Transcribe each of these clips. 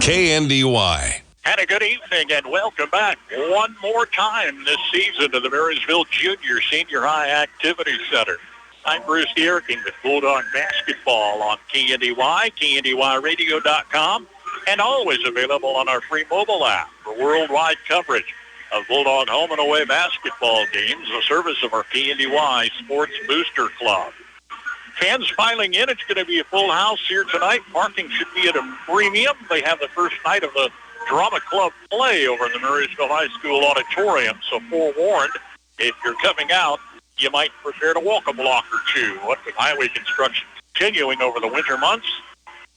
KNDY. And a good evening and welcome back one more time this season to the Marysville Junior Senior High Activity Center. I'm Bruce Yerking with Bulldog Basketball on KNDY, KNDYradio.com, and always available on our free mobile app for worldwide coverage of Bulldog home and away basketball games, a service of our KNDY Sports Booster Club. Fans filing in. It's going to be a full house here tonight. Parking should be at a premium. They have the first night of the Drama Club play over in the Marysville High School auditorium. So forewarned, if you're coming out, you might prepare to walk a block or two. With highway construction continuing over the winter months,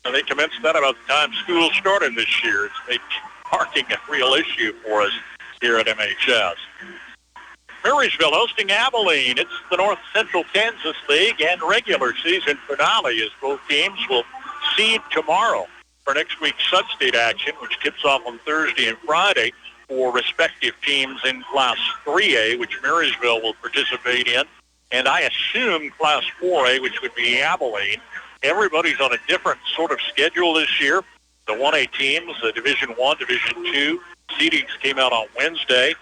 they commenced that about the time school started this year. It's made parking a real issue for us here at MHS. Marysville hosting Abilene. It's the North Central Kansas League and regular season finale as both teams will seed tomorrow for next week's sub-state action, which tips off on Thursday and Friday for respective teams in Class 3A, which Marysville will participate in, and I assume Class 4A, which would be Abilene. Everybody's on a different sort of schedule this year. The 1A teams, the Division I, Division II, seedings came out on Wednesday,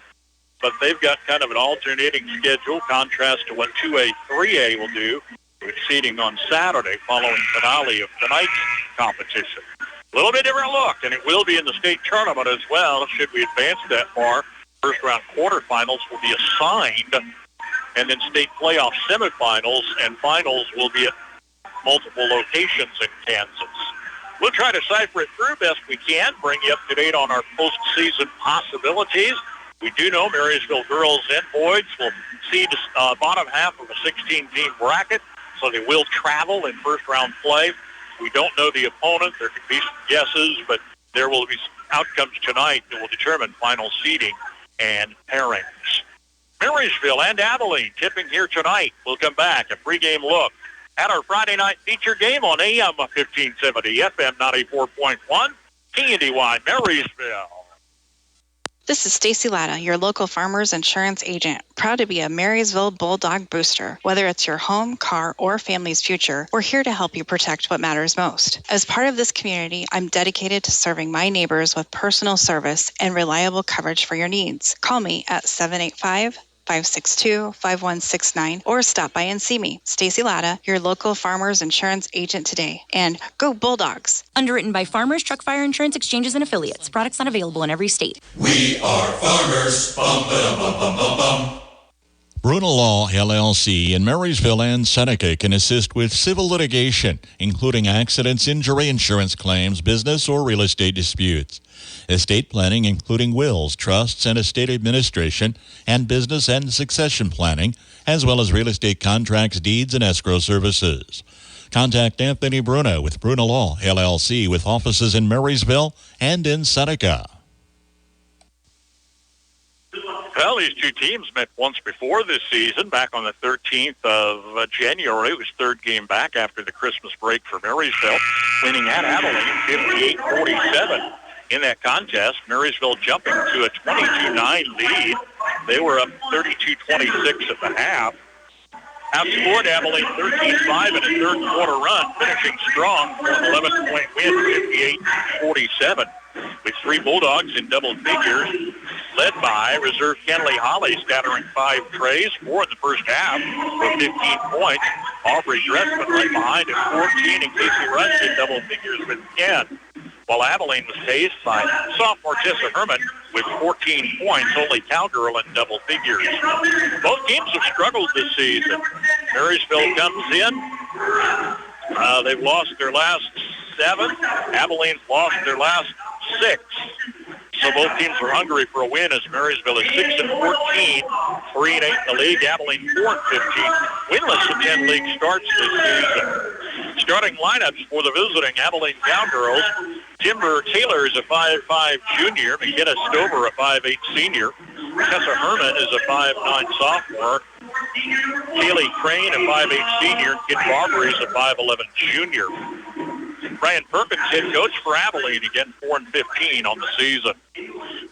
but they've got kind of an alternating schedule, contrast to what 2A, 3A will do, with seeding on Saturday following finale of tonight's competition. A little bit different look, and it will be in the state tournament as well, should we advance that far. First round quarterfinals will be assigned, and then state playoff semifinals and finals will be at multiple locations in Kansas. We'll try to cipher it through best we can, bring you up to date on our postseason possibilities. We do know Marysville girls and boys will seed the bottom half of a 16-team bracket, so they will travel in first-round play. We don't know the opponent. There could be some guesses, but there will be outcomes tonight that will determine final seeding and pairings. Marysville and Abilene tipping here tonight. We'll come back, a pregame look at our Friday night feature game on AM 1570, FM 94.1, KNDY Marysville. This is Stacy Latta, your local farmer's insurance agent. Proud to be a Marysville Bulldog booster. Whether it's your home, car, or family's future, we're here to help you protect what matters most. As part of this community, I'm dedicated to serving my neighbors with personal service and reliable coverage for your needs. Call me at 785-562-5169 or stop by and see me. Stacy Latta, your local farmer's insurance agent today. And go Bulldogs. Underwritten by Farmers Truck Fire Insurance Exchanges and Affiliates. Products not available in every state. We are farmers. Bum, ba, bum, bum, bum, bum. Bruna Law, LLC in Marysville and Seneca can assist with civil litigation, including accidents, injury insurance claims, business or real estate disputes. Estate planning, including wills, trusts, and estate administration, and business and succession planning, as well as real estate contracts, deeds, and escrow services. Contact Anthony Bruna with Bruna Law, LLC, with offices in Marysville and in Seneca. Well, these two teams met once before this season, back on the 13th of January. It was third game back after the Christmas break for Marysville, winning at Abilene 58-47. In that contest, Marysville jumping to a 22-9 lead. They were up 32-26 at the half. Outscored Abilene 13-5 in a third-quarter run, finishing strong for an 11-point win, 58-47, with three Bulldogs in double figures, led by reserve Kenley Holly, scattering 5 trays, 4 in the first half for 15 points. Aubrey Dressman right behind at 14, and Casey Rush in double figures with 10. While Abilene was paced by sophomore Tessa Herman with 14 points, only Cowgirl in double figures. Both teams have struggled this season. Marysville comes in. They've lost their last 7. Abilene's lost their last 6. So both teams are hungry for a win as Marysville is 6-14, 3-8 in the league. Abilene 4-15, winless in 10 league starts this season. Starting lineups for the visiting Abilene Cowgirls: Timber Taylor is a 5'5" junior. McKenna Stover, a 5'8" senior. Tessa Herman is a 5'9" sophomore. Kaylee Crane, a 5'8" senior. And Kid Barbary is a 5'11" junior. Brian Perkins, head coach for Abilene, again 4-15 on the season.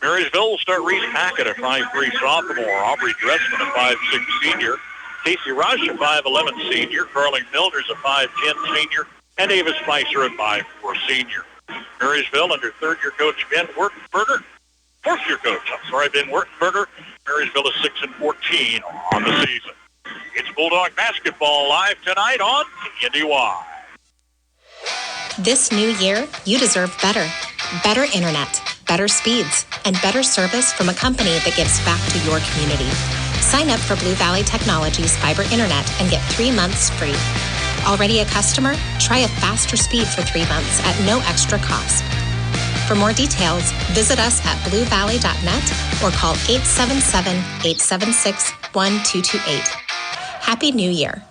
Marysville will start Reese Packett, a 5'3" sophomore. Aubrey Dressman, a 5'6" senior. Casey Rush, a 5'11" senior. Carly Milner's a 5'10" senior. And Ava Spicer, a 5'4" senior. Marysville under third-year coach Ben Wertenberger. Fourth-year coach, Ben Wertenberger. Marysville is 6-14 on the season. It's Bulldog basketball live tonight on KNDY. This new year, you deserve better. Better internet, better speeds, and better service from a company that gives back to your community. Sign up for Blue Valley Technologies Fiber Internet and get 3 months free. Already a customer? Try a faster speed for 3 months at no extra cost. For more details, visit us at bluevalley.net or call 877-876-1228. Happy New Year.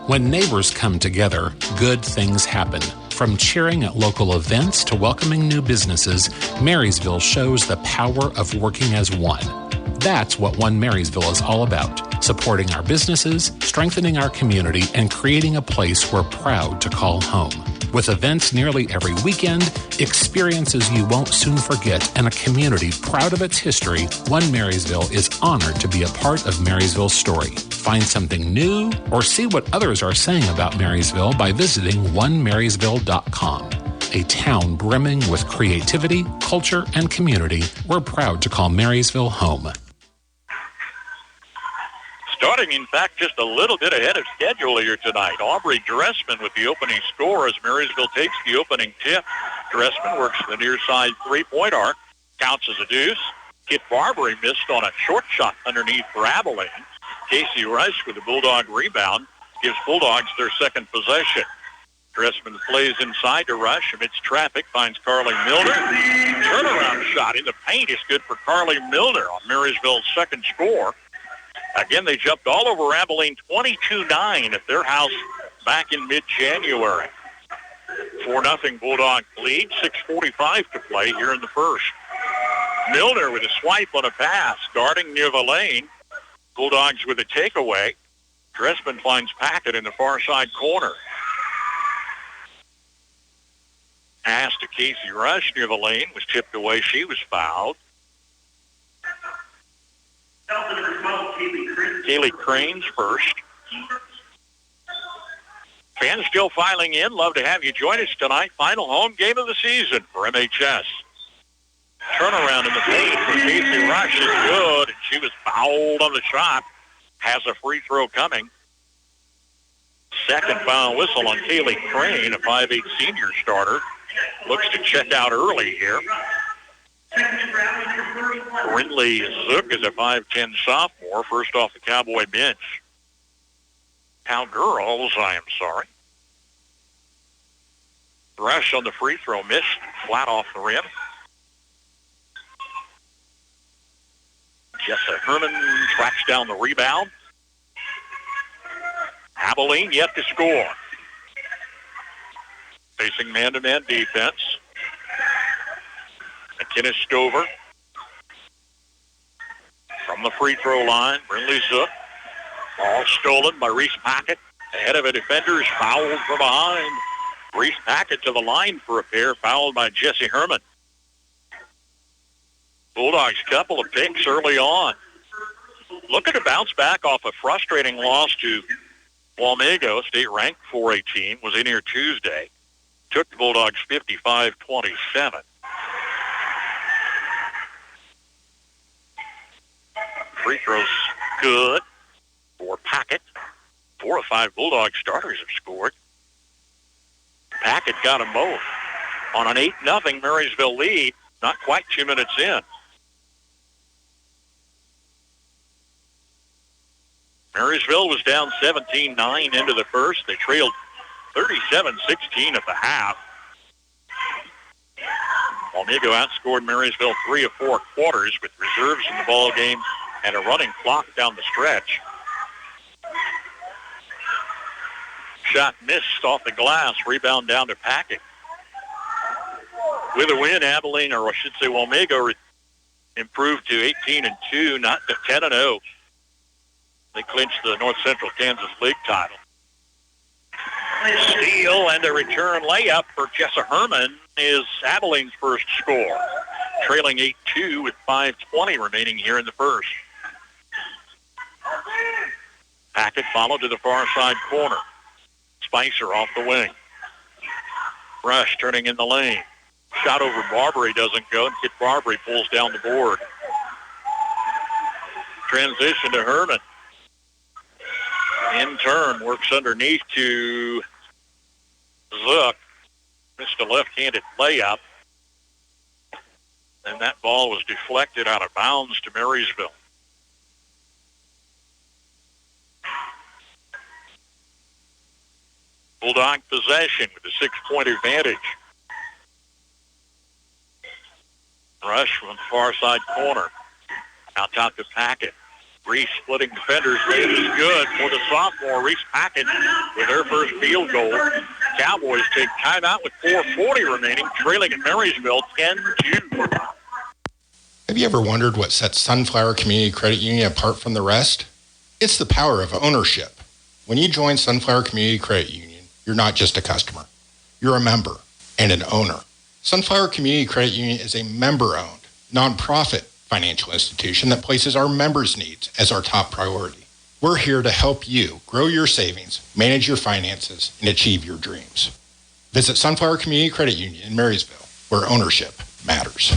When neighbors come together, good things happen. From cheering at local events to welcoming new businesses, Marysville shows the power of working as one. That's what One Marysville is all about, supporting our businesses, strengthening our community, and creating a place we're proud to call home. With events nearly every weekend, experiences you won't soon forget, and a community proud of its history, One Marysville is honored to be a part of Marysville's story. Find something new or see what others are saying about Marysville by visiting onemarysville.com. A town brimming with creativity, culture, and community, we're proud to call Marysville home. Starting, in fact, just a little bit ahead of schedule here tonight. Aubrey Dressman with the opening score as Marysville takes the opening tip. Dressman works the near side three-point arc, counts as a deuce. Kit Barbary missed on a short shot underneath for Abilene. Casey Rush with the Bulldog rebound gives Bulldogs their second possession. Dressman plays inside to Rush amidst traffic, finds Carly Milner. Turnaround shot in the paint is good for Carly Milner on Marysville's second score. Again, they jumped all over Abilene 22-9 at their house back in mid-January. 4-0 Bulldog lead, 6:45 to play here in the first. Milner with a swipe on a pass, guarding near the lane. Bulldogs with a takeaway. Dressman finds Packett in the far side corner. Pass to Casey Rush near the lane, was tipped away. She was fouled. Kaylee Crane's first. Fans still filing in. Love to have you join us tonight. Final home game of the season for MHS. Turnaround in the paint for Casey Rush is good, and she was fouled on the shot. Has a free throw coming. Second foul whistle on Kaylee Crane, a 5'8 senior starter. Looks to check out early here. Brindley Zook is a 5'10 sophomore, first off the Cowboy bench. Cowgirls, I am sorry. Rush on the free throw, missed, flat off the rim. Jessa Herman tracks down the rebound. Abilene yet to score. Facing man-to-man defense. McKinnis Stover. From the free throw line, Brindley Zook. Ball stolen by Reese Packett. Ahead of a defender is fouled from behind. Reese Packett to the line for a pair, fouled by Jesse Herman. Bulldogs couple of picks early on. Looking to bounce back off a frustrating loss to Wamego, state-ranked 4A team, was in here Tuesday. Took the Bulldogs 55-27. Free throws good for Packett. 4 of 5 Bulldog starters have scored. Packett got them both on an 8-0 Marysville lead, not quite 2 minutes in. Marysville was down 17-9 into the first. They trailed 37-16 at the half. Wamego outscored Marysville 3 of 4 quarters with reserves in the ball game and a running clock down the stretch. Shot missed off the glass. Rebound down to Packett. With a win, Abilene, or I should say Wamego, improved to 18-2, not to 10-0. They clinched the North Central Kansas League title. Steal and a return layup for Jessa Herman is Abilene's first score. Trailing 8-2 with 5:20 remaining here in the first. Packett followed to the far side corner. Spicer off the wing. Rush turning in the lane. Shot over Barbary doesn't go. And Kit Barbary pulls down the board. Transition to Herman. In turn, works underneath to Zook. Missed a left-handed layup. And that ball was deflected out of bounds to Marysville. Bulldog possession with a 6-point advantage. Rush from the far side corner. Out top to Packett. Reese splitting defenders. It is good for the sophomore. Reese Packett with her first field goal. Cowboys take timeout with 4:40 remaining, trailing at Marysville 10-2. Have you ever wondered what sets Sunflower Community Credit Union apart from the rest? It's the power of ownership. When you join Sunflower Community Credit Union, you're not just a customer. You're a member and an owner. Sunflower Community Credit Union is a member-owned, nonprofit financial institution that places our members' needs as our top priority. We're here to help you grow your savings, manage your finances, and achieve your dreams. Visit Sunflower Community Credit Union in Marysville, where ownership matters.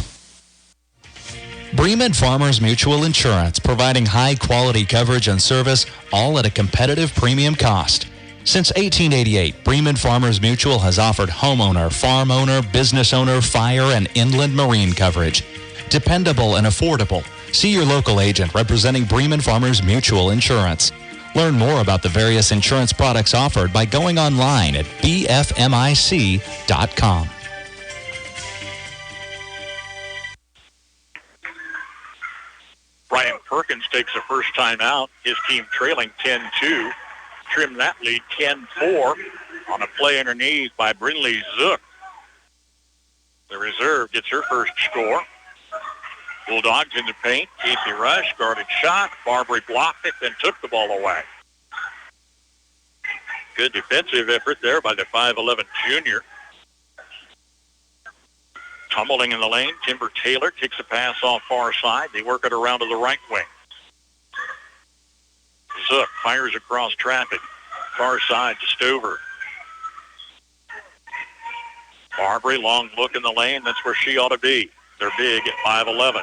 Bremen Farmers Mutual Insurance, providing high-quality coverage and service, all at a competitive premium cost. Since 1888, Bremen Farmers Mutual has offered homeowner, farm owner, business owner, fire, and inland marine coverage. Dependable and affordable. See your local agent representing Bremen Farmers Mutual Insurance. Learn more about the various insurance products offered by going online at bfmic.com. Brian Perkins takes the first time out. His team trailing 10-2. Trim that lead 10-4 on a play underneath by Brinley Zook. The reserve gets her first score. Bulldogs in the paint. Casey Rush guarded shot. Barbary blocked it, then took the ball away. Good defensive effort there by the 5'11 junior. Tumbling in the lane, Timber Taylor takes a pass off far side. They work it around to the right wing. Zook fires across traffic. Far side to Stover. Barbary, long look in the lane. That's where she ought to be. They're big at 5'11.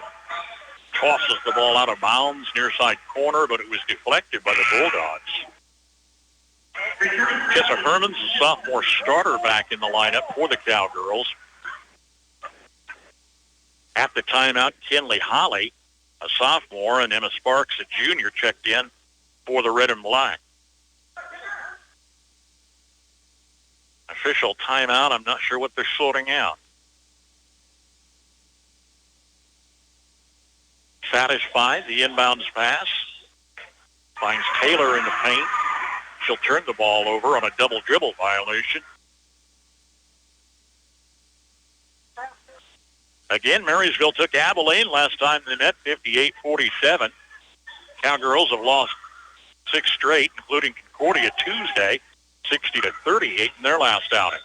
Tosses the ball out of bounds, near side corner, but it was deflected by the Bulldogs. Tessa Herman's a sophomore starter back in the lineup for the Cowgirls. At the timeout, Kinley Holly, a sophomore, and Emma Sparks, a junior, checked in for the Red and Black. Official timeout. I'm not sure what they're sorting out. Satisfied, the inbounds pass. Finds Taylor in the paint. She'll turn the ball over on a double dribble violation. Again, Marysville took Abilene last time in the net, 58-47. Cowgirls have lost 6 straight, including Concordia Tuesday, 60-38 in their last outing.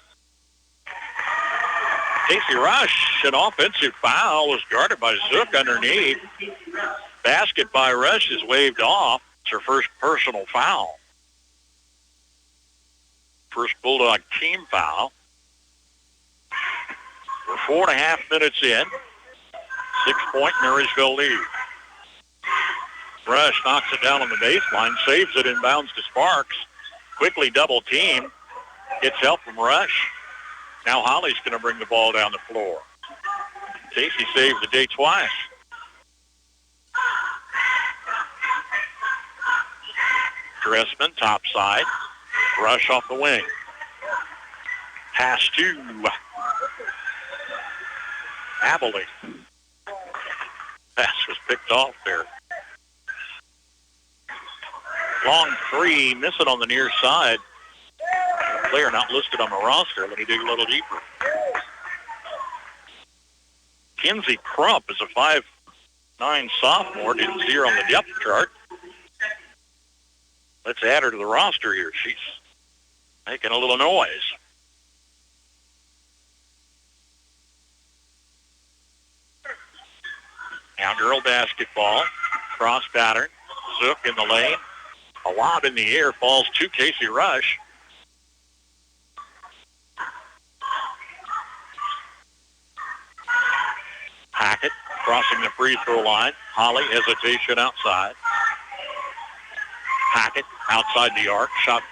Casey Rush, an offensive foul, was guarded by Zook underneath. Basket by Rush is waved off. It's her first personal foul. First Bulldog team foul. We're 4.5 minutes in. 6-point Marysville lead. Rush knocks it down on the baseline, saves it inbounds to Sparks. Quickly double team. Gets help from Rush. Now Holly's going to bring the ball down the floor. Casey saved the day twice. Dressman, top side. Rush off the wing. Pass to Abilene. Pass was picked off there. Long three, miss it on the near side. Player not listed on the roster. Let me dig a little deeper. Kinsey Crump is a 5'9" sophomore. Didn't see her on the depth chart. Let's add her to the roster here. She's making a little noise. Now girl basketball. Cross pattern. Zook in the lane. A lob in the air falls to Casey Rush. Crossing the free throw line. Holly, hesitation outside. Hackett outside the arc. Shot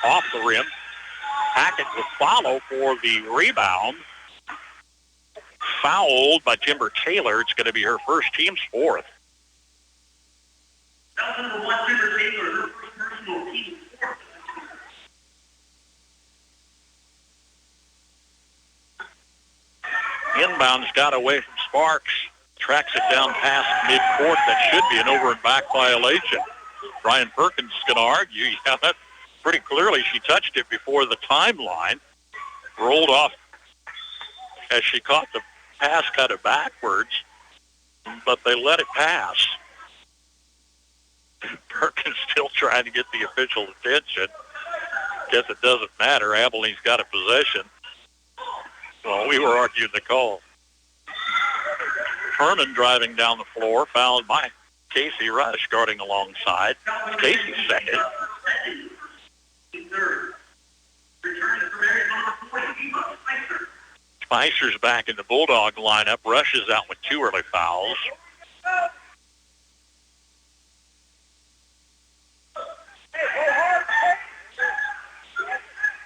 off the rim. Hackett will follow for the rebound. Fouled by Timber Taylor. It's going to be her first, team's fourth. Inbounds got away from Sparks. Tracks it down past midcourt. That should be an over and back violation. Brian Perkins is going to argue, yeah, that pretty clearly she touched it before the timeline. Rolled off as she caught the pass kind of backwards, but they let it pass. Perkins still trying to get the official attention. Guess it doesn't matter. Abilene's got a possession. Well, we were arguing the call. Herman driving down the floor, fouled by Casey Rush guarding alongside. Casey's second. Spicer's back in the Bulldog lineup. Rush is out with 2 early fouls.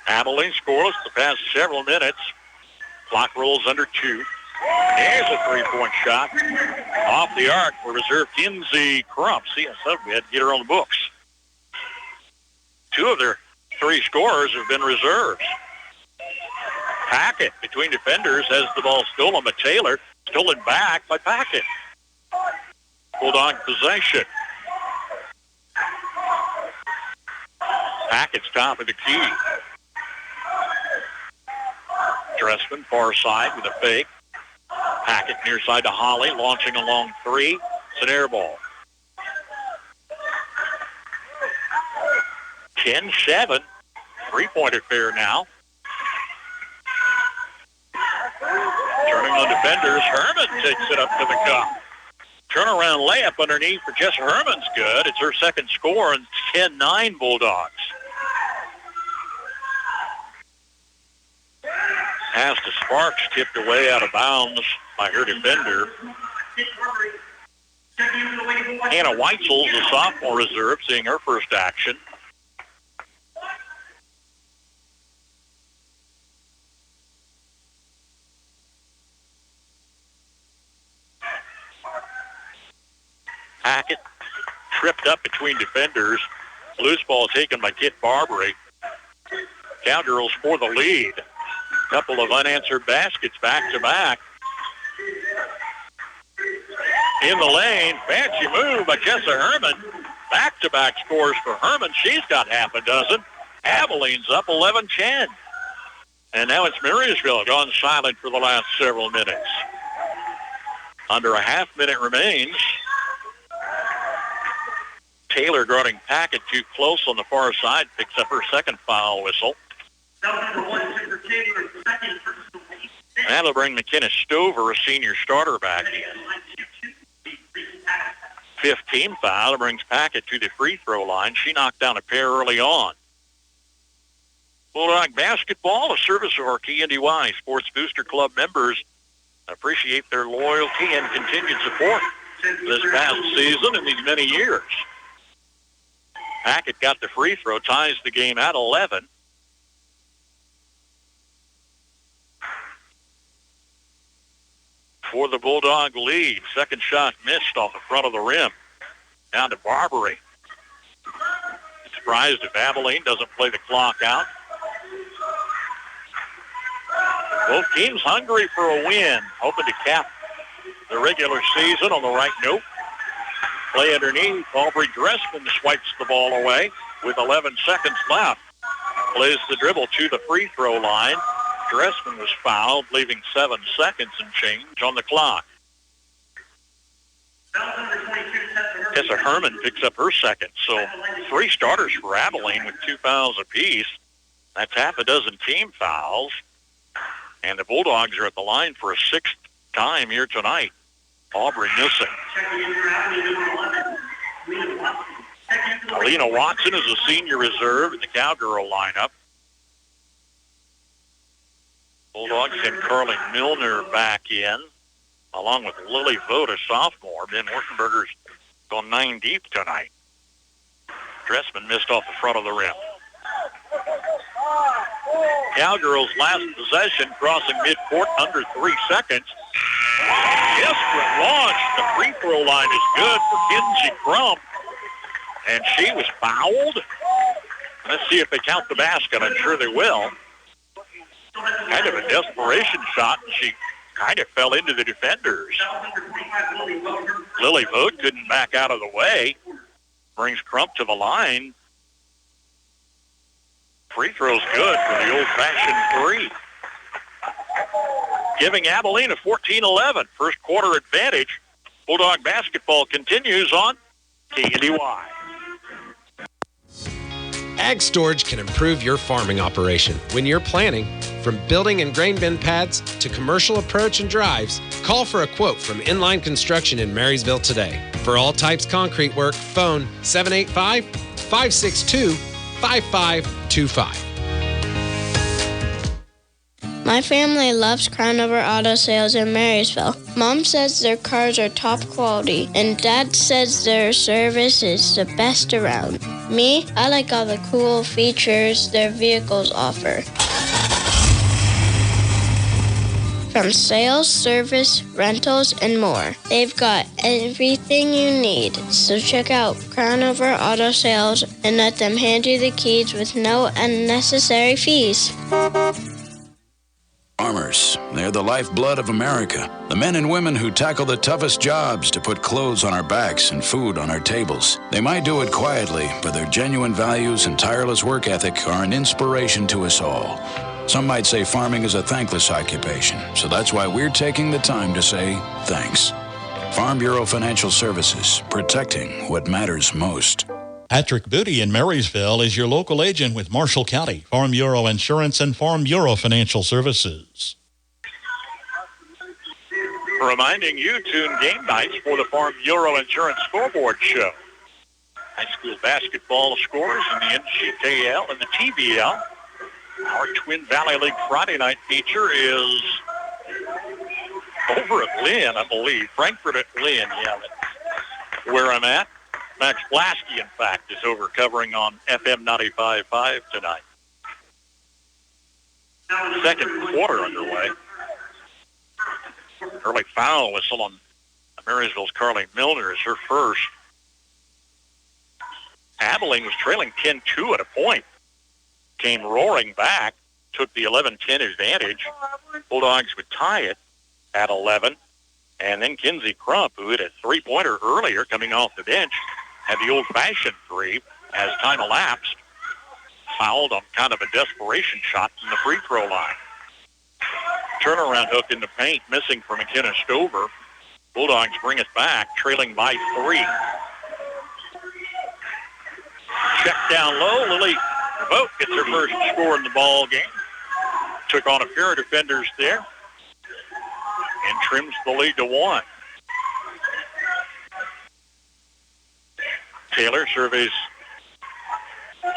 Abilene scoreless the past several minutes. Clock rolls under 2. There's a three-point shot. Off the arc for reserve Kinsey Crump. CSF, we had to get her on the books. 2 of their 3 scorers have been reserves. Packett between defenders has the ball stolen by Taylor. Stolen back by Packett. Bulldog possession. Packett's top of the key. Dressman far side with a fake. Packett near side to Holly, launching a long 3. It's an air ball. 10-7. Three-point affair now. Turning on defenders. Herman takes it up to the cup. Turnaround layup underneath for Jess Herman's good. It's her second score, and 10-9 Bulldogs. Pass to Sparks, tipped away out of bounds by her defender. Hannah Weitzel's a sophomore reserve, seeing her first action. Hackett tripped up between defenders. Loose ball taken by Kit Barbary. Cowgirls for the lead. Couple of unanswered baskets back-to-back. In the lane, fancy move by Jessa Herman. Back-to-back scores for Herman. She's got half a dozen. Abilene's up 11-10. And now it's Marysville gone silent for the last several minutes. Under a half minute remains. Taylor guarding Packett too close on the far side, picks up her second foul whistle. That'll bring McKenna Stover, a senior starter, back in. 15th foul brings Packett to the free throw line. She knocked down a pair early on. Bulldog basketball, a service of our KNDY Sports Booster Club members. Appreciate their loyalty and continued support this past season and these many years. Packett got the free throw, ties the game at 11. For the Bulldog lead. Second shot missed off the front of the rim. Down to Barbary. Surprised if Abilene doesn't play the clock out. Both teams hungry for a win. Hoping to cap the regular season on the right note. Play underneath. Aubrey Dressman swipes the ball away with 11 seconds left. Plays the dribble to the free throw line. Dressman was fouled, leaving 7 seconds and change on the clock. Tessa Herman picks up her second. So 3 starters for Abilene with 2 fouls apiece. That's half a dozen team fouls. And the Bulldogs are at the line for a 6th time here tonight. Aubrey missing. Alina Watson is a senior reserve in the Cowgirl lineup. Bulldogs send Carly Milner back in. along with Lily Vogt, a sophomore. Ben Ortenberger's gone 9 deep tonight. Dressman missed off the front of the rim. Cowgirls' last possession, crossing midcourt under 3 seconds. Desperate launch. The free throw line is good for Kinsey Crump. And she was fouled. Let's see if they count the basket. I'm sure they will. Kind of a desperation shot, and she kind of fell into the defenders. Lily Vogt couldn't back out of the way. Brings Crump to the line. Free throw's good for the old-fashioned three. Giving Abilene a 14-11 first quarter advantage. Bulldog basketball continues on KNDY. Ag Storage can improve your farming operation. When you're planning, from building and grain bin pads to commercial approach and drives, call for a quote from Inline Construction in Marysville today. For all types concrete work, phone 785-562-5525. My family loves Crownover Auto Sales in Marysville. Mom says their cars are top quality, and Dad says their service is the best around. Me, I like all the cool features their vehicles offer. From sales, service, rentals, and more. They've got everything you need. So check out Crownover Auto Sales and let them hand you the keys with no unnecessary fees. Farmers, they're the lifeblood of America. The men and women who tackle the toughest jobs to put clothes on our backs and food on our tables. They might do it quietly, but their genuine values and tireless work ethic are an inspiration to us all. Some might say farming is a thankless occupation, so that's why we're taking the time to say thanks. Farm Bureau Financial Services, protecting what matters most. Patrick Booty in Marysville is your local agent with Marshall County, Farm Bureau Insurance, and Farm Bureau Financial Services. Reminding you, tune game nights for the Farm Bureau Insurance Scoreboard Show. High school basketball scores in the NCKL and the TBL. Our Twin Valley League Friday night feature is over at Lynn, I believe. Frankfort at Lynn, yeah, that's where I'm at. Max Blasky, in fact, is over covering on FM 95.5 tonight. Second quarter underway. Early foul whistle on Marysville's Carly Milner is her first. Abilene was trailing 10-2 at a point. Came roaring back, took the 11-10 advantage. Bulldogs would tie it at 11. And then Kinsey Crump, who hit a three-pointer earlier coming off the bench, had the old-fashioned three as time elapsed. Fouled on kind of a desperation shot from the free throw line. Turnaround hook in the paint, missing for McKenna Stover. Bulldogs bring it back, trailing by 3. Check down low. Lily Vogt gets her first score in the ball game. Took on a pair of defenders there and trims the lead to 1. Taylor surveys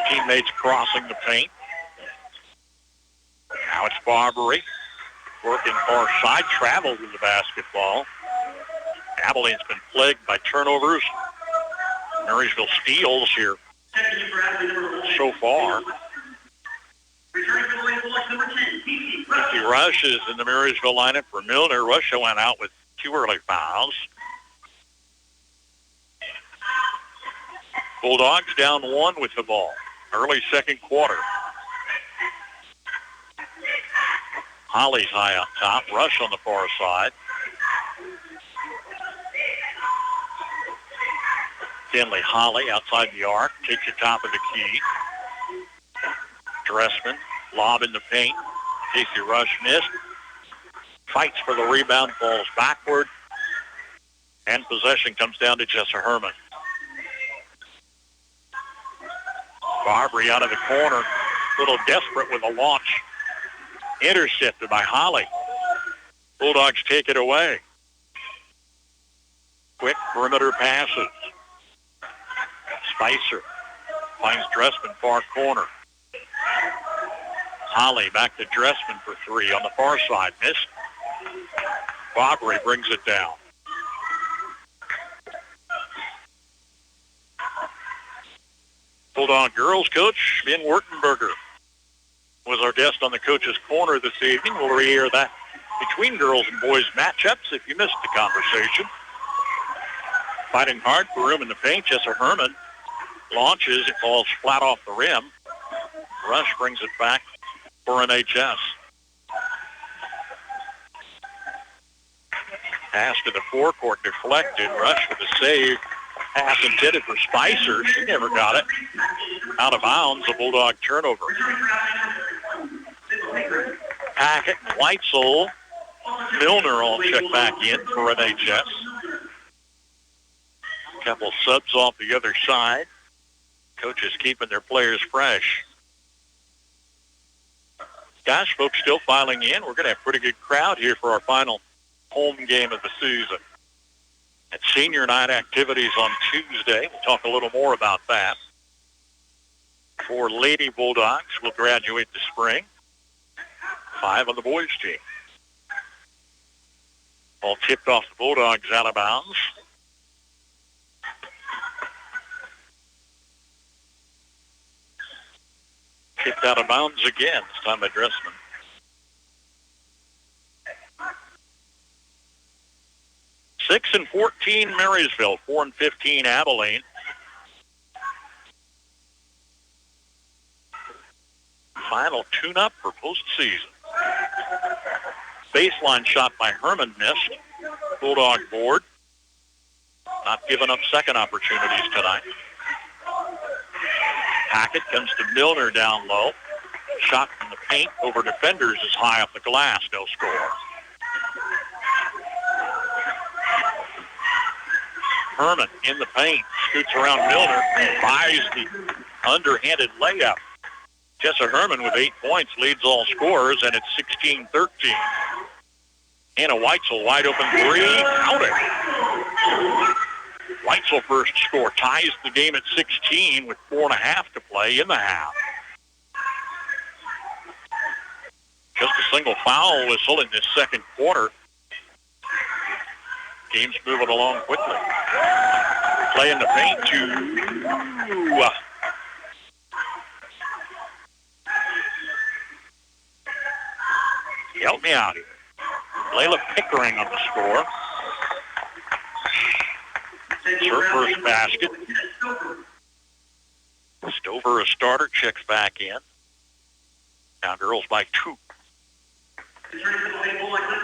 teammates crossing the paint. Now it's Barbary working far side, travels with the basketball. Abilene's been plagued by turnovers. Marysville steals here so far. Nikki Rush is in the Marysville lineup for Milner. Russia went out with 2 early fouls. Bulldogs down 1 with the ball. Early second quarter. Holly's high up top. Rush on the far side. Finley Holly outside the arc. Takes the top of the key. Dressman. Lob in the paint. Casey Rush missed. Fights for the rebound. Falls backward. And possession comes down to Jessa Herman. Barbary out of the corner. A little desperate with a launch. Intercepted by Holly. Bulldogs take it away. Quick perimeter passes. Spicer finds Dressman far corner. Holly back to Dressman for 3 on the far side. Missed. Fabry brings it down. Bulldog girls coach Ben Wertenberger was our guest on the Coach's Corner this evening. We'll re-air that between girls and boys matchups if you missed the conversation. Fighting hard for room in the paint. Jessa Herman launches. It falls flat off the rim. Rush brings it back for an HS. Pass to the forecourt, deflected. Rush with a save. Pass intended for Spicer. She never got it. Out of bounds, a Bulldog turnover. Hackett and Weitzel. Milner all check back in for an HS. Couple subs off the other side. Coaches keeping their players fresh. Gosh, folks still filing in. We're going to have a pretty good crowd here for our final home game of the season. At senior night activities on Tuesday. We'll talk a little more about that. 4 Lady Bulldogs will graduate this spring. 5 on the boys' team. Ball tipped off the Bulldogs out of bounds. Kicked out of bounds again, this time by Dressman. Six and 14 Marysville, 4 and 15 Abilene. Final tune-up for postseason. Baseline shot by Herman missed. Bulldog board. Not giving up second opportunities tonight. Hackett comes to Milner down low. Shot from the paint over defenders is high off the glass. No score. Herman in the paint. Scoots around Milner. Buys the underhanded layup. Jessa Herman with 8 points leads all scorers, and it's 16-13. Anna Weitzel, wide open three. Count it. Weitzel first score. Ties the game at 16 with 4.5 to play in the half. Just a single foul whistle in this second quarter. Game's moving along quickly. Play in the paint to... help me out here. Layla Pickering on the score. It's her first basket. Stover, a starter, checks back in. Now girls by 2.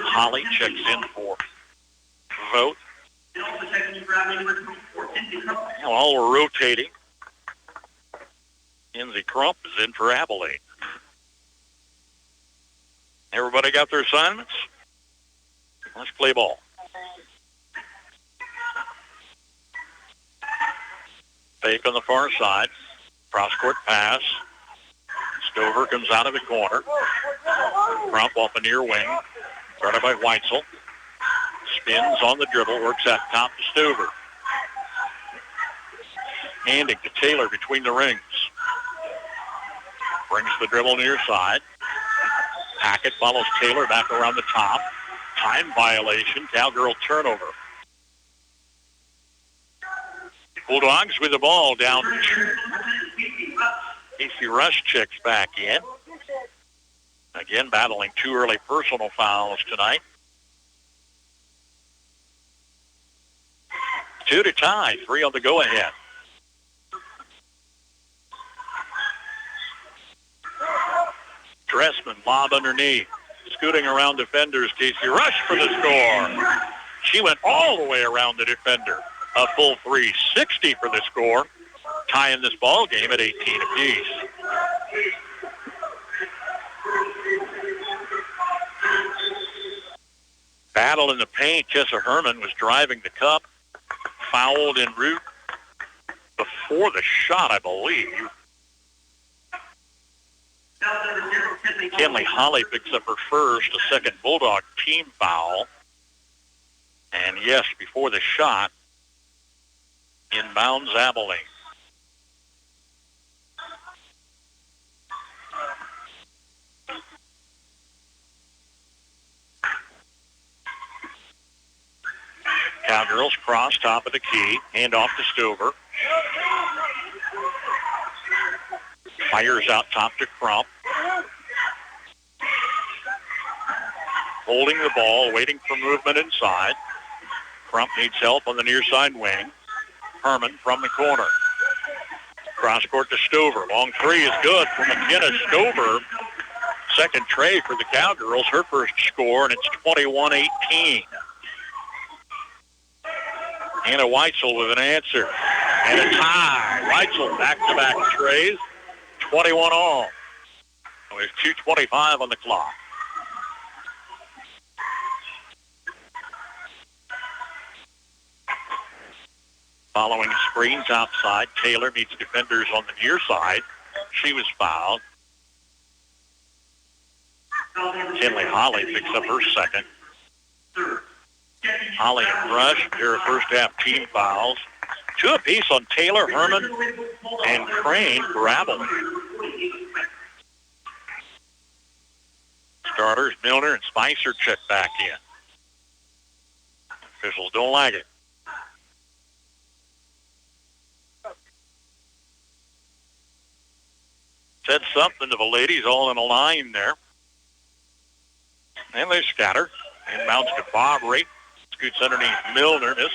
Holly checks in for Vogt. Now all are rotating. Lindsay Crump is in for Abilene. Everybody got their assignments? Let's play ball. Fake on the far side. Cross-court pass. Stover comes out of the corner. Crump off a near wing. Started by Weitzel. Spins on the dribble. Works out top to Stover. Handing to Taylor between the rings. Brings the dribble near side. Hackett follows Taylor back around the top. Time violation. Cowgirl turnover. Bulldogs with the ball down. Casey Rush checks back in. Again, battling 2 early personal fouls tonight. 2 to tie. 3 on the go-ahead. Dressman, lob underneath. Scooting around defenders, Casey Rush for the score. She went all the way around the defender. A full 360 for the score. Tying this ball game at 18 apiece. Battle in the paint. Jessa Herman was driving the cup. Fouled en route before the shot, I believe. Kenley Holly picks up her first, a second Bulldog team foul. And yes, before the shot, inbounds Abilene. Cowgirls cross top of the key. Hand off to Stover. Fires out top to Crump. Holding the ball, waiting for movement inside. Crump needs help on the near side wing. Herman from the corner. Cross court to Stover. Long three is good from McKenna. Stover, second tray for the Cowgirls. Her first score, and it's 21-18. Hannah Weitzel with an answer. And a tie. Weitzel back-to-back trays. 21 all. There's 2:25 on the clock. Following screens outside, Taylor meets defenders on the near side. She was fouled. Kinley Holly picks up her second. Holly and Rush, their first half team fouls. Two apiece on Taylor, Herman, and Crane for Abilene. Starters, Milner and Spicer check back in. Officials don't like it. Said something to the ladies all in a line there. And they scatter. Inbounds to Bobry. Scoots underneath Milner. This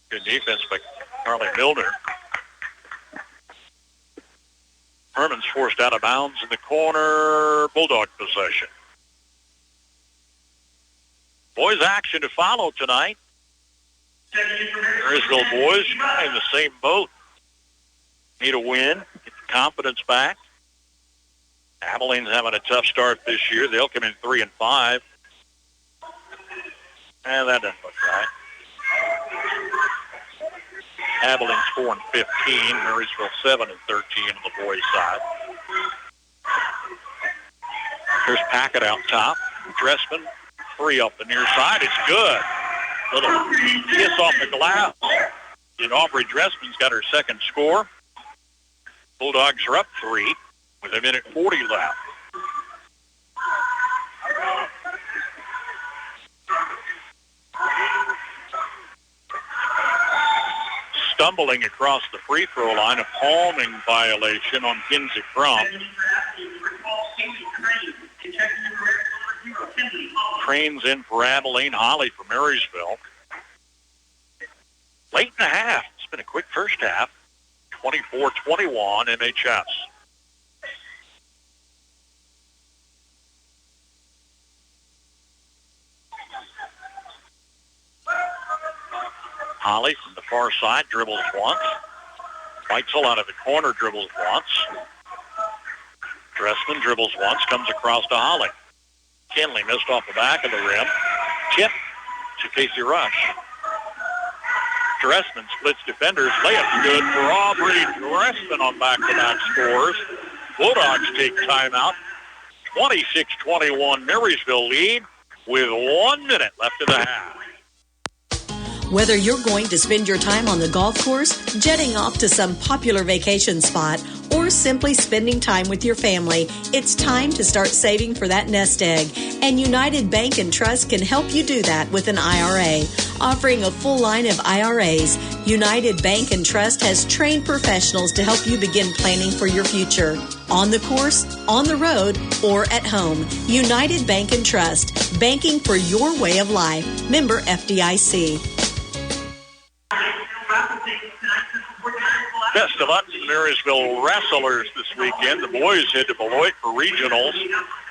good defense by Carly Milner. Herman's forced out of bounds in the corner. Bulldog possession. Boys action to follow tonight. Marysville boys in the same boat. Need a win. Get the confidence back. Abilene's having a tough start this year. They'll come in 3-5. And that doesn't look right. Abilene's 4-15. Marysville 7-13 on the boys' side. Here's Packett out top. Dressman, three up the near side. It's good. Little kiss off the glass. And Aubrey Dressman's got her second score. Bulldogs are up 3 with 1:40 left. Stumbling across the free throw line, a palming violation on Kinsey Crump. Crane's in for Abilene, Holly for Marysville. Late in the half. It's been a quick first half. 24-21 MHS. Holly from the far side dribbles once. Weitzel out of the corner dribbles once. Dressman dribbles once, comes across to Holly. Kinley missed off the back of the rim. Tip to Casey Rush. Dressman splits defenders. Layup's good for Aubrey Dressman on back-to-back scores. Bulldogs take timeout. 26-21 Marysville lead with 1 minute left in the half. Whether you're going to spend your time on the golf course, jetting off to some popular vacation spot, or simply spending time with your family, it's time to start saving for that nest egg. And United Bank and Trust can help you do that with an IRA. Offering a full line of IRAs, United Bank and Trust has trained professionals to help you begin planning for your future. On the course, on the road, or at home. United Bank and Trust. Banking for your way of life. Member FDIC. Best of luck to Marysville wrestlers this weekend. The boys head to Beloit for regionals.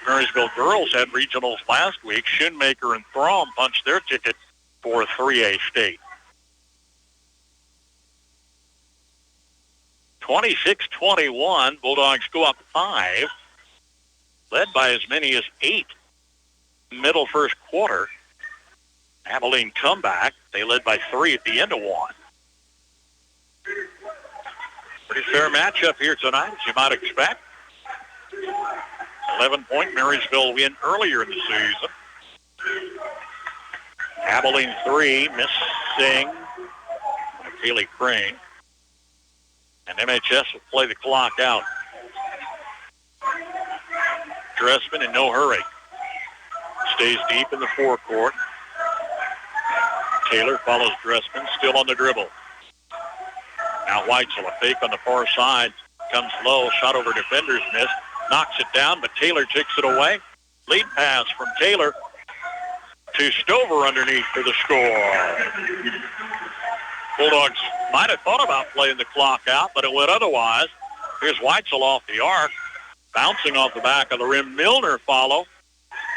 Marysville girls had regionals last week. Shoemaker and Throm punched their ticket for 3A state. 26-21, Bulldogs go up 5, led by as many as 8 middle first quarter. Abilene comeback. They led by 3 at the end of 1. Pretty fair matchup here tonight, as you might expect. 11-point Marysville win earlier in the season. Abilene 3, missing Kaylee Crane. And MHS will play the clock out. Dressman in no hurry. Stays deep in the forecourt. Taylor follows Dressman, still on the dribble. Now Weitzel, a fake on the far side, comes low, shot over defender's miss, knocks it down, but Taylor takes it away. Lead pass from Taylor to Stover underneath for the score. Bulldogs might have thought about playing the clock out, but it went otherwise. Here's Weitzel off the arc, bouncing off the back of the rim. Milner follow.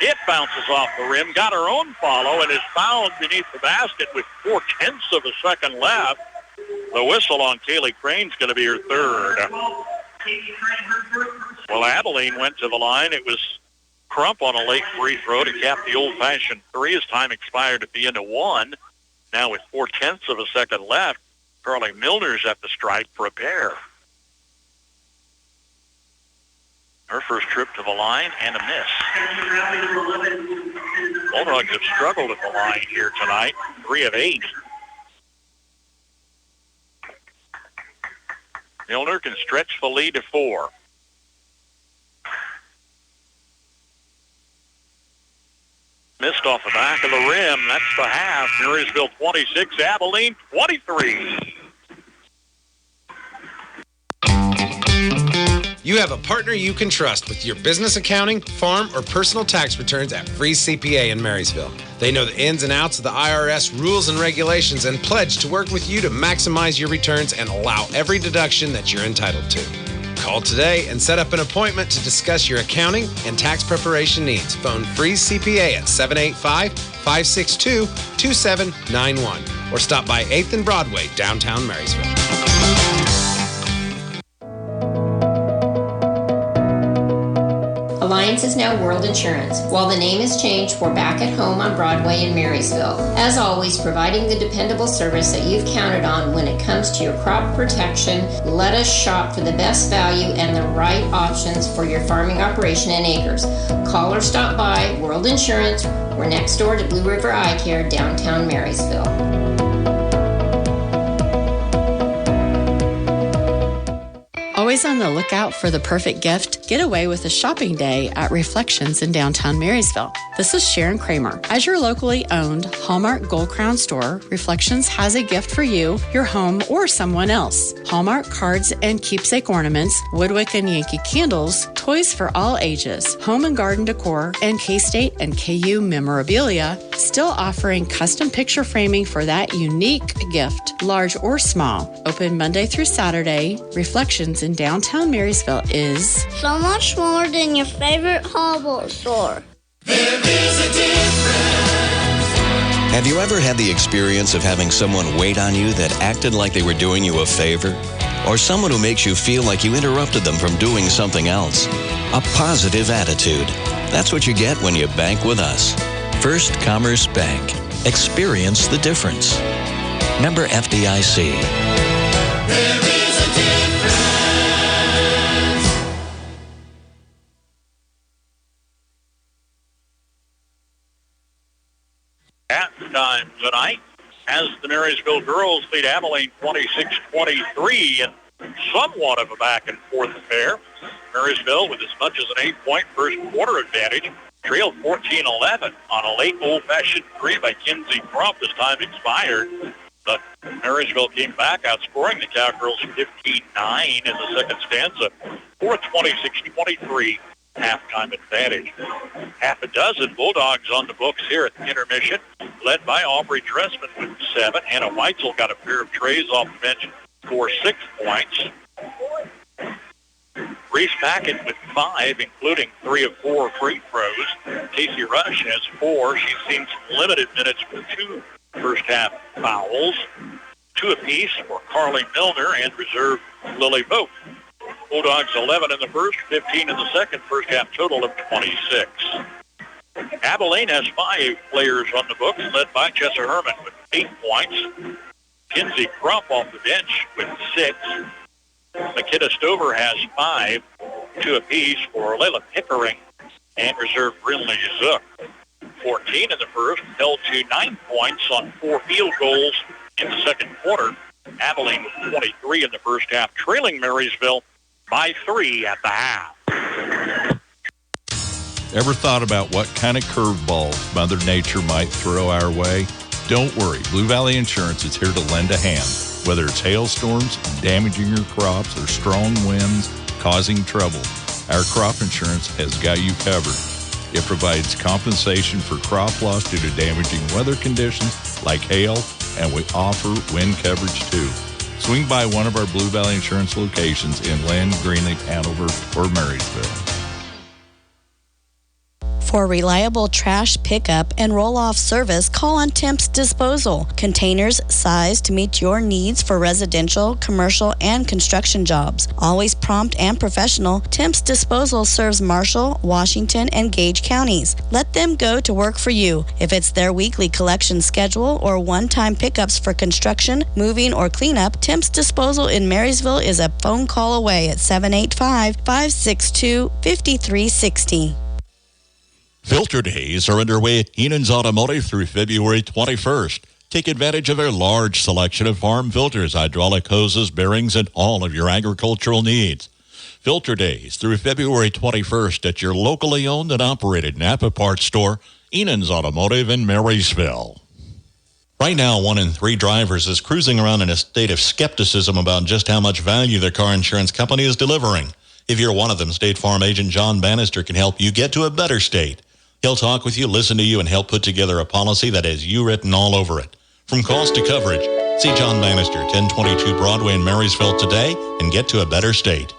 It bounces off the rim, got her own follow, and is fouled beneath the basket with 0.4 of a second left. The whistle on Kaylee Crane's going to be her third. Well, Abilene went to the line. It was Crump on a late free throw to cap the old-fashioned three as time expired at the end of one. Now with 0.4 of a second left, Carly Milner's at the stripe for a pair. Her first trip to the line and a miss. Bulldogs have struggled at the line here tonight, 3 of 8. Milner can stretch the lead to 4. Missed off the back of the rim. That's the half. Marysville 26, Abilene 23. You have a partner you can trust with your business accounting, farm, or personal tax returns at Free CPA in Marysville. They know the ins and outs of the IRS rules and regulations and pledge to work with you to maximize your returns and allow every deduction that you're entitled to. Call today and set up an appointment to discuss your accounting and tax preparation needs. Phone Free CPA at 785-562-2791 or stop by 8th and Broadway, downtown Marysville. Alliance is now World Insurance. While the name has changed, we're back at home on Broadway in Marysville. As always, providing the dependable service that you've counted on when it comes to your crop protection. Let us shop for the best value and the right options for your farming operation and acres. Call or stop by World Insurance. We're next door to Blue River Eye Care, downtown Marysville. Always on the lookout for the perfect gift? Get away with a shopping day at Reflections in downtown Marysville. This is Sharon Kramer. As your locally owned Hallmark Gold Crown store, Reflections has a gift for you, your home, or someone else. Hallmark cards and keepsake ornaments, Woodwick and Yankee candles, toys for all ages, home and garden decor, and K-State and KU memorabilia, still offering custom picture framing for that unique gift, large or small. Open Monday through Saturday, Reflections in downtown Marysville is so much more than your favorite hardware store. There is a difference. Have you ever had the experience of having someone wait on you that acted like they were doing you a favor? Or someone who makes you feel like you interrupted them from doing something else? A positive attitude. That's what you get when you bank with us. First Commerce Bank. Experience the difference. Member FDIC. There is a difference. At time tonight, as the Marysville girls lead Abilene 26-23 in somewhat of a back-and-forth affair. Marysville with as much as an 8-point first quarter advantage, trailed 14-11 on a late old-fashioned three by Kinsey Crump as time expired. But Marysville came back, outscoring the Cowgirls 15-9 in the second stanza for a 26-23 halftime advantage. Half a dozen Bulldogs on the books here at the intermission, led by Aubrey Dressman with 7. Hannah Weitzel got a pair of trays off the bench for 6 points. Reese Packett with 5, including 3 of 4 free throws. Casey Rush has 4. She's seen some limited minutes with 2 first-half fouls. 2 apiece for Carly Milner and reserve Lily Vogt. Bulldogs 11 in the first, 15 in the second, first-half total of 26. Abilene has 5 players on the books, led by Jessa Herman with 8 points. Kinsey Crump off the bench with 6. McKenna Stover has 5, 2 apiece for Layla Pickering and reserve Brinley Zook. 14 in the first, held to 9 points on 4 field goals in the second quarter. Abilene with 23 in the first half, trailing Marysville by 3 at the half. Ever thought about what kind of curveballs Mother Nature might throw our way? Don't worry, Blue Valley Insurance is here to lend a hand. Whether it's hailstorms damaging your crops or strong winds causing trouble, our crop insurance has got you covered. It provides compensation for crop loss due to damaging weather conditions like hail, and we offer wind coverage too. Swing by one of our Blue Valley Insurance locations in Lynn, Greenleaf, Hanover, or Marysville. For reliable trash pickup and roll-off service, call on Temps Disposal. Containers sized to meet your needs for residential, commercial, and construction jobs. Always prompt and professional, Temps Disposal serves Marshall, Washington, and Gage counties. Let them go to work for you. If it's their weekly collection schedule or one-time pickups for construction, moving, or cleanup, Temps Disposal in Marysville is a phone call away at 785-562-5360. Filter days are underway at Enan's Automotive through February 21st. Take advantage of their large selection of farm filters, hydraulic hoses, bearings, and all of your agricultural needs. Filter days through February 21st at your locally owned and operated Napa parts store, Enan's Automotive in Marysville. Right now, 1 in 3 drivers is cruising around in a state of skepticism about just how much value their car insurance company is delivering. If you're one of them, State Farm agent John Bannister can help you get to a better state. He'll talk with you, listen to you, and help put together a policy that has you written all over it. From cost to coverage, see John Bannister, 1022 Broadway in Marysville today and get to a better state.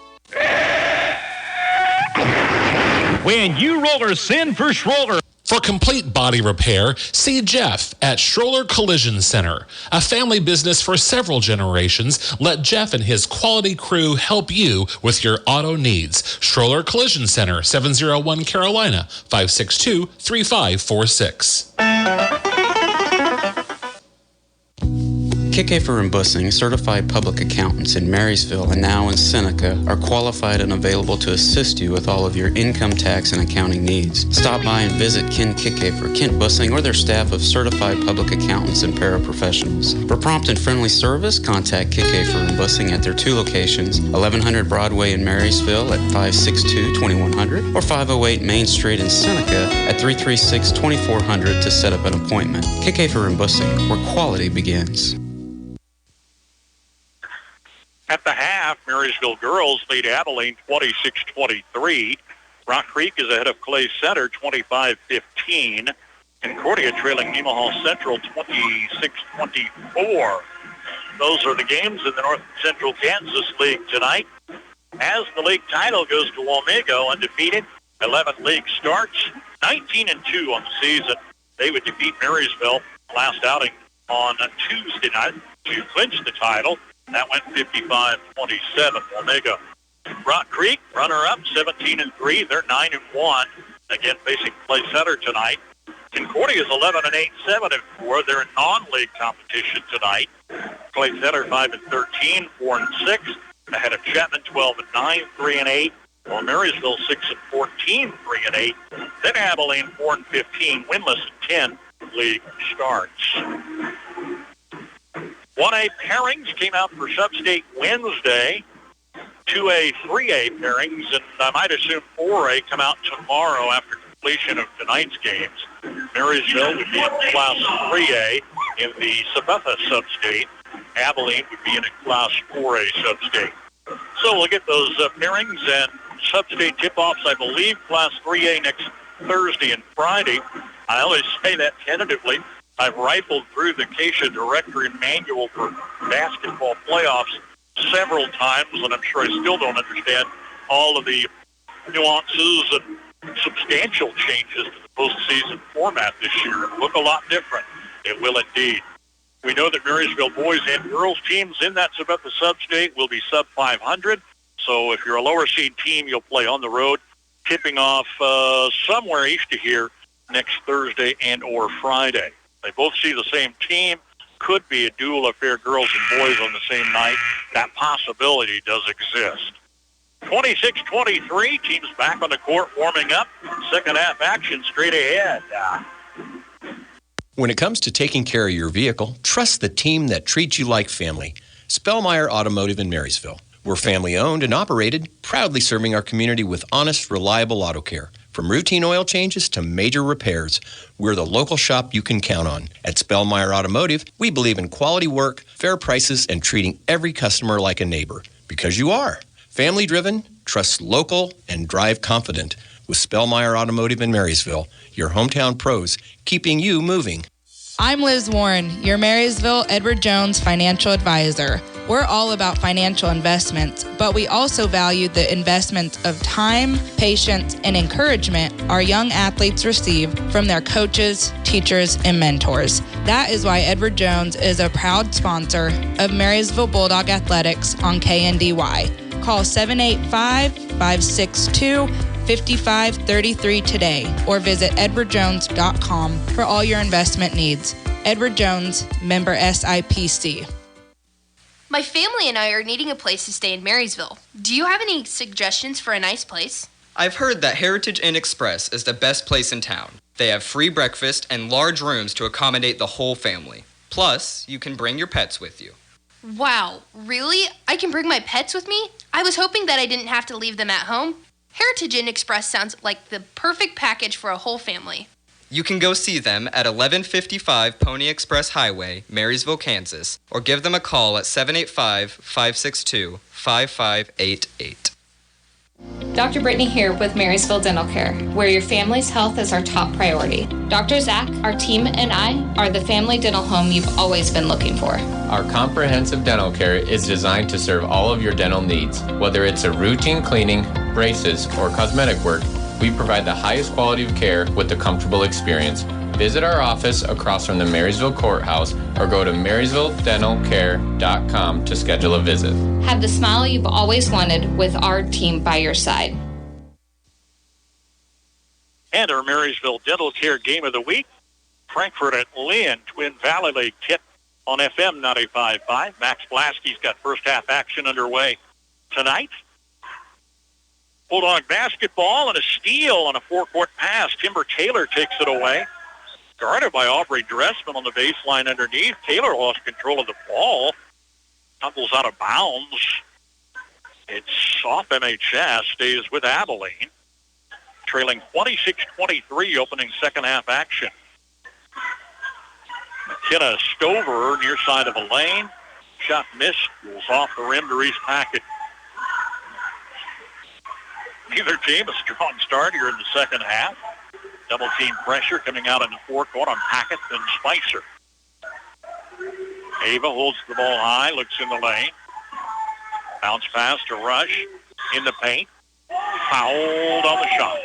When you roller, send for Schroller. For complete body repair, see Jeff at Schroller Collision Center. A family business for several generations, let Jeff and his quality crew help you with your auto needs. Schroller Collision Center, 701 Carolina, 562-3546. Kickafer and Bussing, certified public accountants in Marysville and now in Seneca, are qualified and available to assist you with all of your income tax and accounting needs. Stop by and visit Ken Kickafer, Kent Bussing, or their staff of certified public accountants and paraprofessionals. For prompt and friendly service, contact Kickafer and Bussing at their 2 locations, 1100 Broadway in Marysville at 562-2100 or 508 Main Street in Seneca at 336-2400 to set up an appointment. Kickafer and Bussing, where quality begins. At the half, Marysville Girls lead Abilene 26-23. Rock Creek is ahead of Clay Center 25-15. Concordia trailing Nemaha Central 26-24. Those are the games in the North Central Kansas League tonight. As the league title goes to Wamego, undefeated, 11 league starts, 19-2 on the season. They would defeat Marysville last outing on Tuesday night to clinch the title. That went 55-27, Wamego. Rock Creek, runner-up, 17-3. They're 9-1. Again, facing Clay Center tonight. Concordia is 11-8, 7-4. They're in non-league competition tonight. Clay Center 5-13, 4-6. Ahead of Chapman, 12-9, 3-8. Well, Marysville 6-14, 3-8. Then Abilene 4-15, winless in 10 league starts. 1A pairings came out for Sub-State Wednesday. 2A, 3A pairings, and I might assume 4A come out tomorrow after completion of tonight's games. Marysville would be in Class 3A in the Sabetha Sub-State. Abilene would be in a Class 4A Sub-State. So we'll get those pairings and Sub-State tip-offs, I believe, Class 3A next Thursday and Friday. I always say that tentatively. I've rifled through the Acacia directory and manual for basketball playoffs several times, and I'm sure I still don't understand all of the nuances and substantial changes to the postseason format this year. It'll look a lot different. It will indeed. We know that Marysville boys and girls teams in that Sabetha Sub-State will be sub-500. So if you're a lower seed team, you'll play on the road, tipping off somewhere east of here next Thursday and or Friday. They both see the same team. Could be a dual affair, girls and boys on the same night. That possibility does exist. 26-23, teams back on the court warming up. Second half action straight ahead. When it comes to taking care of your vehicle, trust the team that treats you like family. Spellmeyer Automotive in Marysville. We're family-owned and operated, proudly serving our community with honest, reliable auto care. From routine oil changes to major repairs, we're the local shop you can count on. At Spellmeyer Automotive, we believe in quality work, fair prices, and treating every customer like a neighbor. Because you are. Family driven, trust local, and drive confident. With Spellmeyer Automotive in Marysville, your hometown pros, keeping you moving. I'm Liz Warren, your Marysville Edward Jones financial advisor. We're all about financial investments, but we also value the investment of time, patience, and encouragement our young athletes receive from their coaches, teachers, and mentors. That is why Edward Jones is a proud sponsor of Marysville Bulldog Athletics on KNDY. Call 785-562-5533 today or visit edwardjones.com for all your investment needs. Edward Jones, member SIPC. My family and I are needing a place to stay in Marysville. Do you have any suggestions for a nice place? I've heard that Heritage Inn Express is the best place in town. They have free breakfast and large rooms to accommodate the whole family. Plus, you can bring your pets with you. Wow, really? I can bring my pets with me? I was hoping that I didn't have to leave them at home. Heritage Inn Express sounds like the perfect package for a whole family. You can go see them at 1155 Pony Express Highway, Marysville, Kansas, or give them a call at 785-562-5588. Dr. Brittany here with Marysville Dental Care, where your family's health is our top priority. Dr. Zach, our team, and I are the family dental home you've always been looking for. Our comprehensive dental care is designed to serve all of your dental needs. Whether it's a routine cleaning, braces, or cosmetic work, we provide the highest quality of care with a comfortable experience. Visit our office across from the Marysville Courthouse or go to marysvilledentalcare.com to schedule a visit. Have the smile you've always wanted with our team by your side. And our Marysville Dental Care Game of the Week, Frankfurt at Lynn, Twin Valley League tip on FM 95.5. Max Blasky's got first half action underway tonight. Bulldog basketball and a steal on a four-court pass. Timber Taylor takes it away. Guarded by Aubrey Dressman on the baseline underneath. Taylor lost control of the ball. Tumbles out of bounds. It's off MHS. Stays with Abilene. Trailing 26-23 opening second half action. McKenna Stover near side of the lane. Shot missed. Goes off the rim to Reese Packett. Neither team a strong start here in the second half. Double team pressure coming out in the forecourt on Packett and Spicer. Ava holds the ball high, looks in the lane. Bounce pass to Rush in the paint. Fouled on the shot.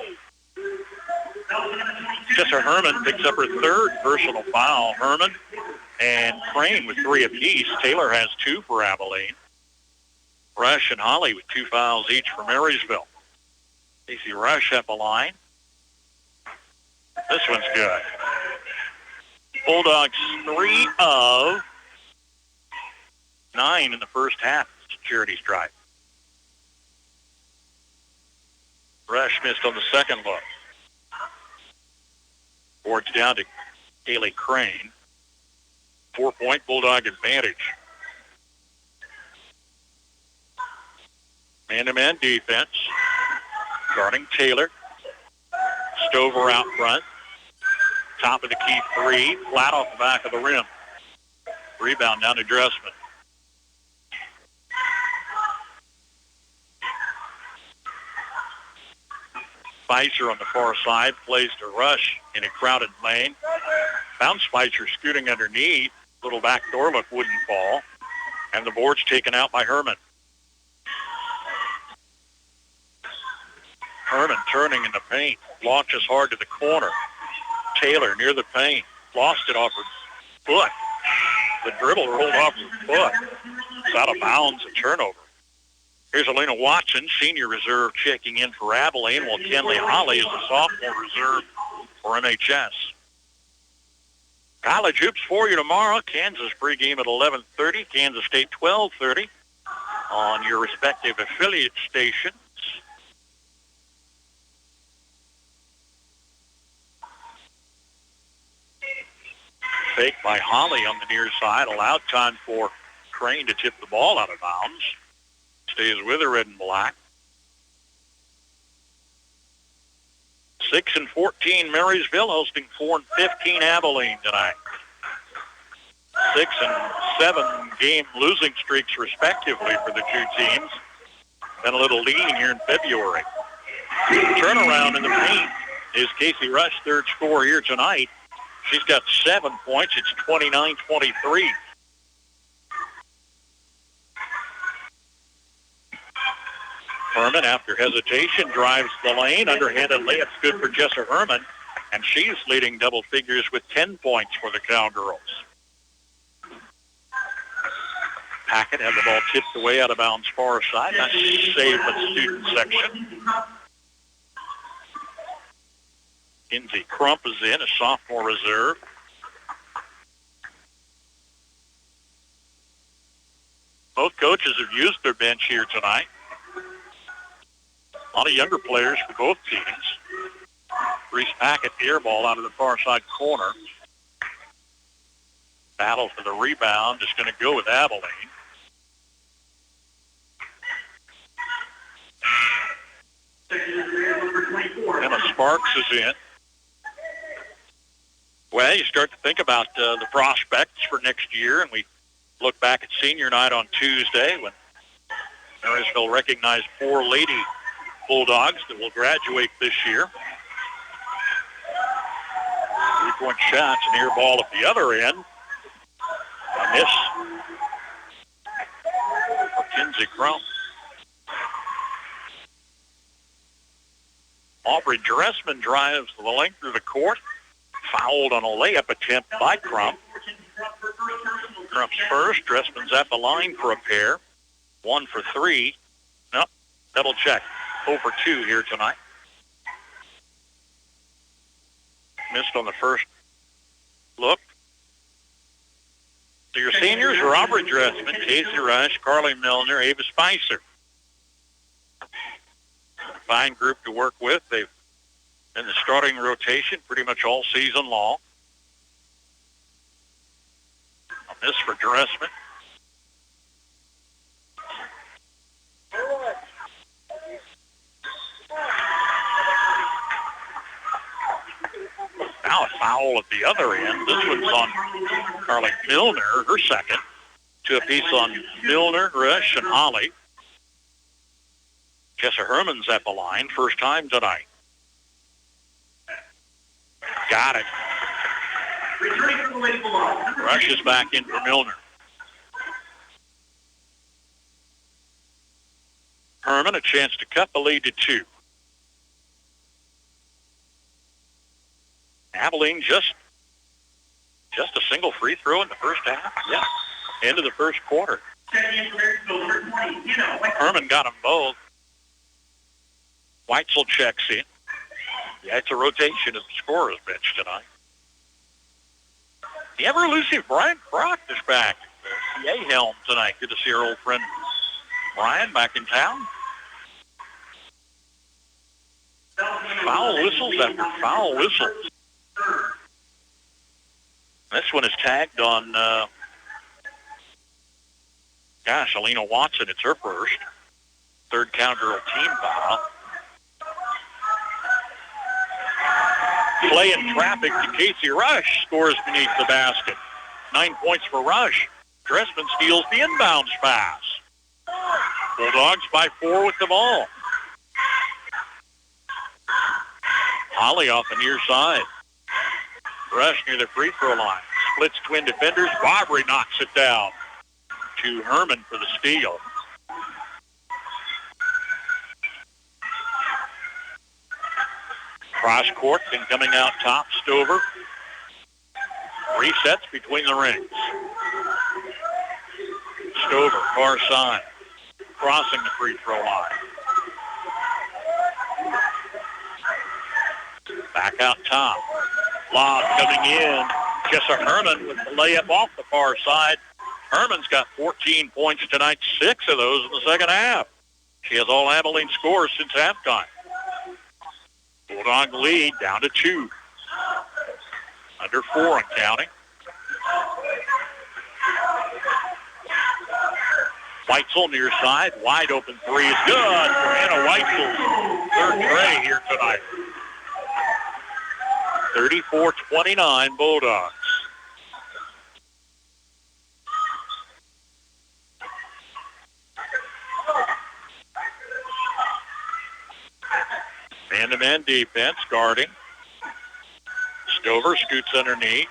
Tessa Herman picks up her third personal foul. Herman and Crane with 3 apiece. Taylor has 2 for Abilene. Rush and Holly with 2 fouls each for Marysville. Casey Rush at the line. This one's good. Bulldogs 3 of 9 in the first half. It's a charity stripe. Rush missed on the second look. Boards down to Kaylee Crane. 4-point Bulldog advantage. Man-to-man defense. Guarding Taylor. Stover out front. Top of the key 3. Flat off the back of the rim. Rebound down to Dressman. Spicer on the far side plays to Rush in a crowded lane. Found Spicer scooting underneath. Little backdoor look wouldn't fall. And the board's taken out by Herman. Herman turning in the paint. Launches hard to the corner. Taylor near the paint. Lost it off her foot. The dribble rolled off her foot. It's out of bounds, a turnover. Here's Alina Watson, senior reserve, checking in for Abilene, while Kenley Holly is a sophomore reserve for MHS. College hoops for you tomorrow. Kansas pregame at 11:30, Kansas State 12:30 on your respective affiliate stations. Fake by Holly on the near side. Allowed time for Crane to tip the ball out of bounds. Stays with the red and black. 6-14 Marysville hosting 4-15 Abilene tonight. 6 and 7 game losing streaks respectively for the two teams. Been a little lean here in February. Turnaround in the paint is Casey Rush, third scorer here tonight. She's got 7 points. It's 29-23. Herman, after hesitation, drives the lane. Underhanded layup's good for Jessa Herman, and she's leading double figures with 10 points for the Cowgirls. Packett had the ball tipped away out of bounds far side. Nice save by the student section. Kinsey Crump is in, a sophomore reserve. Both coaches have used their bench here tonight. A lot of younger players for both teams. Reese Packett, air ball out of the far side corner. Battle for the rebound is going to go with Abilene. Emma Sparks is in. Well, you start to think about the prospects for next year, and we look back at senior night on Tuesday when Marysville recognized 4 Lady Bulldogs that will graduate this year. 3-point shots, and air ball at the other end. A miss for Kinsey Crump. Aubrey Dressman drives the length of the court. Fouled on a layup attempt by Crump. Crump's first. Dressman's at the line for a pair. 1 for 3. Nope. Double check. 0 for 2 here tonight. Missed on the first look. So your seniors are Aubrey Dressman, Casey Rush, Carly Milner, Ava Spicer. Fine group to work with. They've in the starting rotation pretty much all season long. A miss for Dressman. Now a foul at the other end. This one's on Carly Milner, her second. 2 apiece on Milner, Rush, and Holly. Jessa Herman's at the line, first time tonight. Got it. Rush is back in for Milner. Herman a chance to cut the lead to 2. Abilene just a single free throw in the first half. Yeah. End of the first quarter. Herman got them both. Weitzel checks in. Yeah, it's a rotation of the scorer's bench tonight. The ever-elusive Brian Brock is back. The CA helm tonight. Good to see our old friend Brian back in town. Foul whistles after foul whistles. This one is tagged on, Alina Watson. It's her first. Third Cowgirl team foul. Play in traffic to Casey Rush. Scores beneath the basket. 9 points for Rush. Dressman steals the inbounds pass. Bulldogs by 4 with the ball. Holly off the near side. Rush near the free throw line. Splits twin defenders. Barbary knocks it down to Herman for the steal. Cross court, then coming out top, Stover. Resets between the rings. Stover, far side, crossing the free throw line. Back out top. Lob coming in. Jessa Herman with the layup off the far side. Herman's got 14 points tonight, 6 of those in the second half. She has all Abilene scores since halftime. Bulldog lead down to 2. Under 4 and counting. Weitzel near side. Wide open 3 is good for Anna Weitzel. Third tray here tonight. 34-29 Bulldogs. Man-to-man defense, guarding. Stover scoots underneath.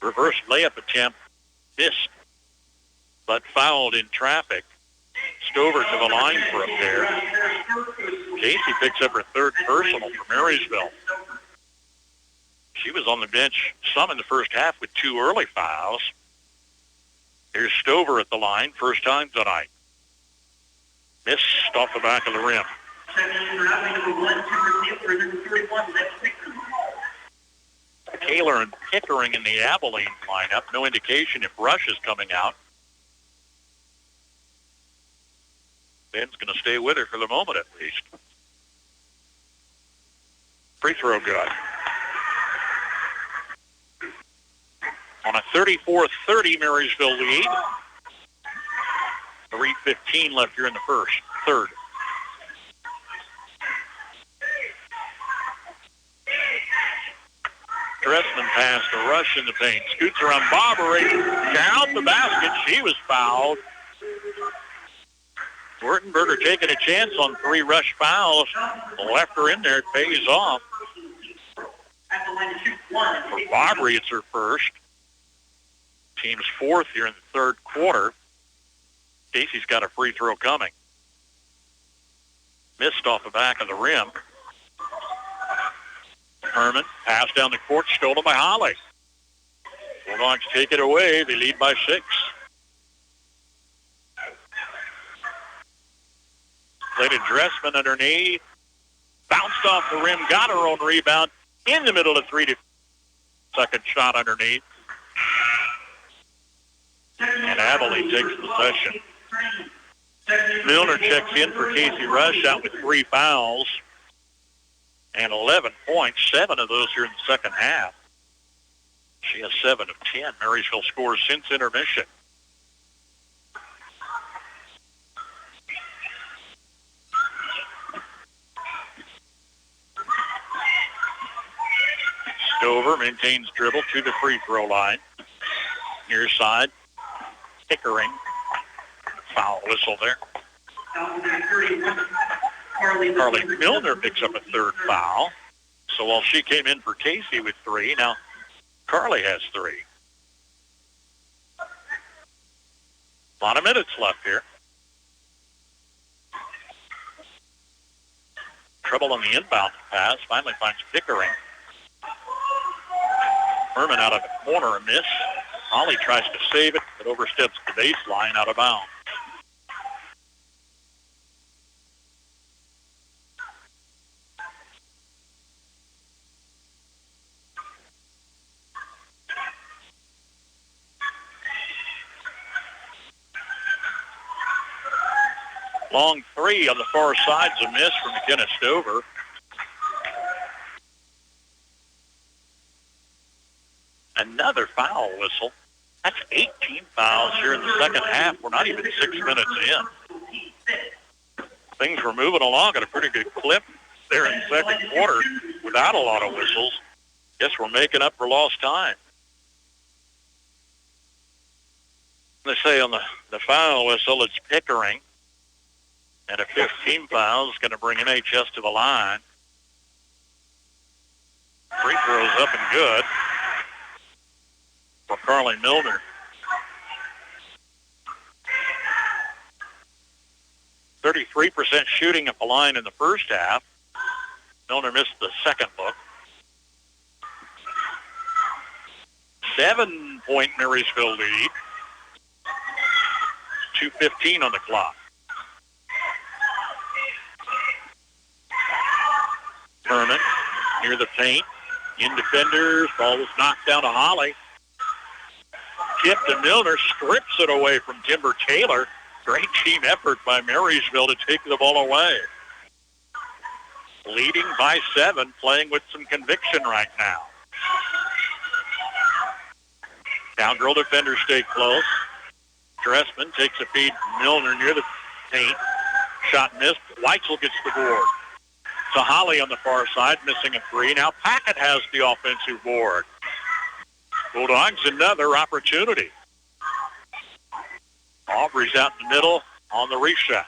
Reverse layup attempt missed, but fouled in traffic. Stover to the line for a pair. Casey picks up her third personal for Marysville. She was on the bench some in the first half with 2 early fouls. Here's Stover at the line, first time tonight. Missed off the back of the rim. Taylor and Pickering in the Abilene lineup. No indication if Rush is coming out. Ben's going to stay with her for the moment at least. Free throw good. On a 34-30 Marysville lead. 3:15 left here in the third. Dressman pass to Rush in the paint. Scoots around Bobbery. Down the basket. She was fouled. Wurtenberger taking a chance on 3 Rush fouls. Left her in there. It pays off. For Bobbery, it's her first. Team's 4th here in the third quarter. Casey's got a free throw coming. Missed off the back of the rim. Herman, pass down the court, stolen by Holly. Bulldogs take it away. They lead by 6. Played to Dressman underneath. Bounced off the rim, got her own rebound. In the middle of 3 to second shot underneath. And Abilene takes possession. Milner checks in for Casey Rush, out with 3 fouls and 11 points, 7 of those here in the second half. She has 7 of 10 Marysville scores since intermission. Stover maintains dribble to the free throw line. Near side, Pickering. Foul whistle there. Carly Milner picks up a third foul. So while she came in for Casey with 3, now Carly has 3. A lot of minutes left here. Trouble on the inbound pass. Finally finds Pickering. Herman out of the corner, a miss. Holly tries to save it, but oversteps the baseline out of bounds. Long 3 on the far side's a miss from McKenna Stover. Another foul whistle. That's 18 fouls here in the second half. We're not even 6 minutes in. Things were moving along at a pretty good clip there in the second quarter without a lot of whistles. Guess we're making up for lost time. They say on the foul whistle, it's Pickering. And a 15 foul is going to bring MHS to the line. Free throws up and good for Carly Milner. 33% shooting at the line in the first half. Milner missed the second look. 7-point Marysville lead. 2:15 on the clock. Herman near the paint. In defenders. Ball was knocked down to Holly. Tip to Milner. Strips it away from Timber Taylor. Great team effort by Marysville to take the ball away. Leading by 7. Playing with some conviction right now. Cowgirl defenders stay close. Dressman takes a feed from Milner near the paint. Shot missed. Weitzel gets the board. to Holly on the far side, missing a three. Now Packett has the offensive board. Bulldogs another opportunity. Aubrey's out in the middle on the reset.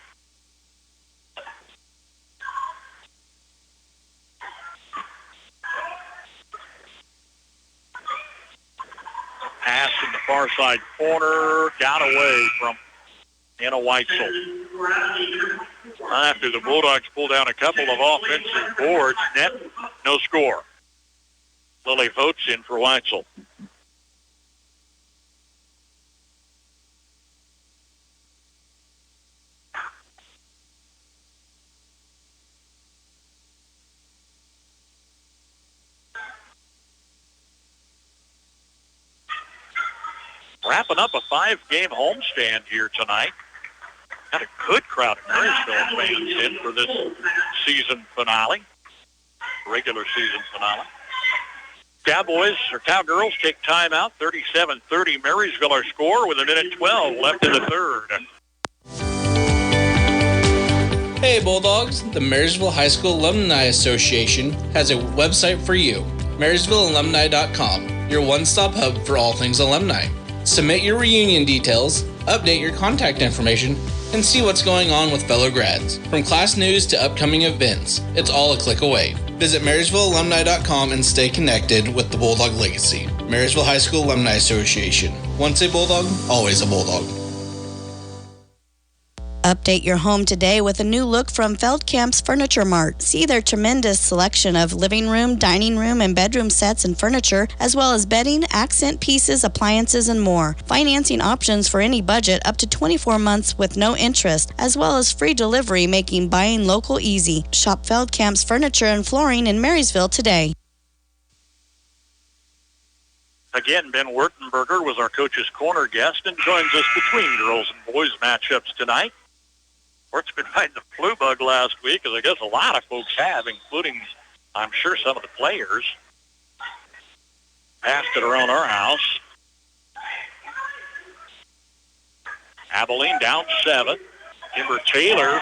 Pass in the far side corner, got away from Anna Weitzel. After the Bulldogs pull down a couple of offensive boards, net, no score. Lily Votes in for Weitzel. Wrapping up a 5-game homestand here tonight. Got a good crowd of Marysville fans in for this season finale, regular season finale. Cowgirls take timeout, 37-30. Marysville our score with 1:12 left in the third. Hey Bulldogs, the Marysville High School Alumni Association has a website for you, MarysvilleAlumni.com, your one-stop hub for all things alumni. Submit your reunion details, update your contact information, and see what's going on with fellow grads. From class news to upcoming events, it's all a click away. Visit MarysvilleAlumni.com and stay connected with the Bulldog legacy. Marysville High School Alumni Association. Once a Bulldog, always a Bulldog. Update your home today with a new look from Feldkamp's Furniture Mart. See their tremendous selection of living room, dining room, and bedroom sets and furniture, as well as bedding, accent pieces, appliances, and more. Financing options for any budget up to 24 months with no interest, as well as free delivery, making buying local easy. Shop Feldkamp's Furniture and Flooring in Marysville today. Again, Ben Wertenberger was our coach's corner guest and joins us between girls and boys matchups tonight. Wert's been fighting the flu bug last week, as I guess a lot of folks have, including, I'm sure, some of the players. Passed it around our house. Abilene down 7. Kimber Taylor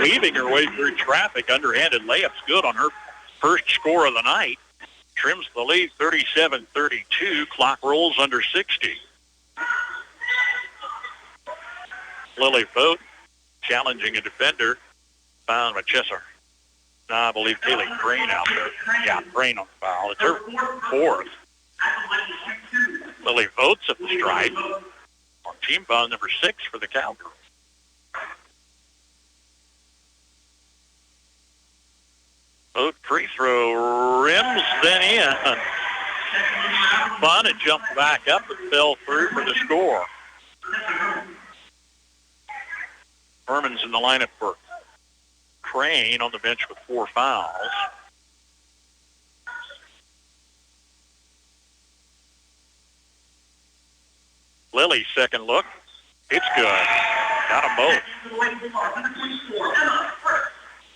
weaving her way through traffic. Underhanded layup's good on her first score of the night. Trims the lead 37-32. Clock rolls under 60. Lily Vogt challenging a defender. Found with Chesser. I believe Kaylee Crane out there. Yeah, Crane on the foul. It's her fourth. Lily Vogt's at the stripe on team foul number 6 for the Cowgirls. Vogt free throw rims, then in. Fun, it jumped back up and fell through for the score. Herman's in the lineup for Crane on the bench with 4 fouls. Lily's second look. It's good. Got them both.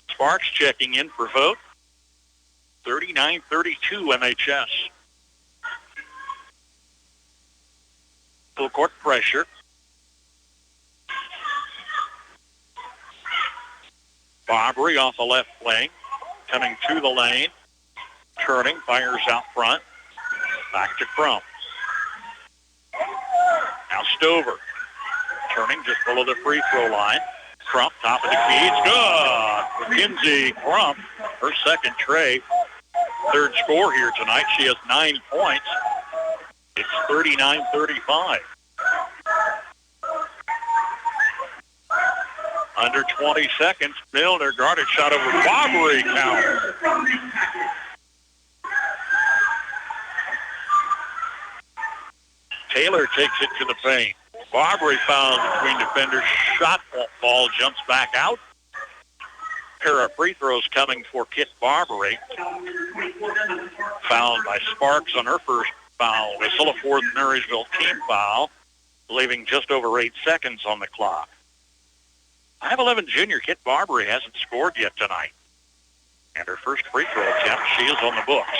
Sparks checking in for Vogt. 39-32 MHS. Full court pressure. Barbary off the left wing, coming to the lane, turning, fires out front, back to Crump. Now Stover, turning just below the free throw line. Crump, top of the key, it's good. Mackenzie Crump, her second tray, third score here tonight. She has 9 points. It's 39-35. Under 20 seconds, Milner guarded shot over Barbary counter. Taylor takes it to the paint. Barbary fouled between defenders. Shot ball jumps back out. Pair of free throws coming for Kit Barbary. Fouled by Sparks on her first foul whistle. A fourth Marysville team foul, leaving just over 8 seconds on the clock. 5'11" junior Kit Barbary hasn't scored yet tonight. And her first free throw attempt, she is on the books.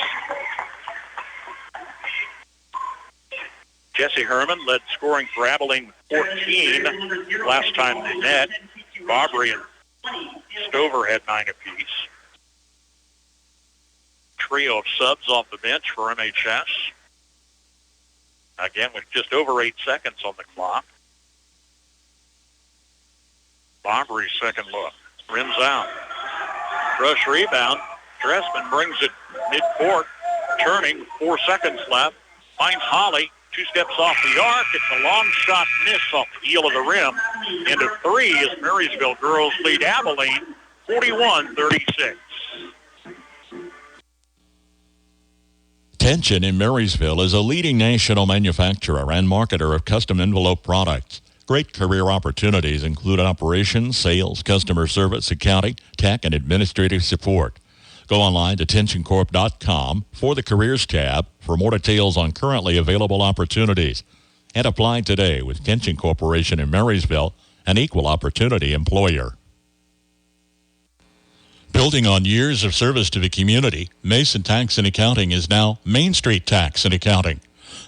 Jessie Herman led scoring for Abilene with 14 last time they met. Barbary and Stover had 9 apiece. trio of subs off the bench for MHS. Again, with just over 8 seconds on the clock. Barbry's second look. Rims out. Rush rebound. Dressman brings it midcourt. Turning, 4 seconds left. Finds Holly. 2 steps off the arc. It's a long shot miss off the heel of the rim. End of 3 as Marysville Girls lead Abilene 41-36. Tension in Marysville is a leading national manufacturer and marketer of custom envelope products. Great career opportunities include operations, sales, customer service, accounting, tech, and administrative support. Go online to tensioncorp.com for the Careers tab for more details on currently available opportunities. And apply today with Tension Corporation in Marysville, an equal opportunity employer. Building on years of service to the community, Mason Tax and Accounting is now Main Street Tax and Accounting.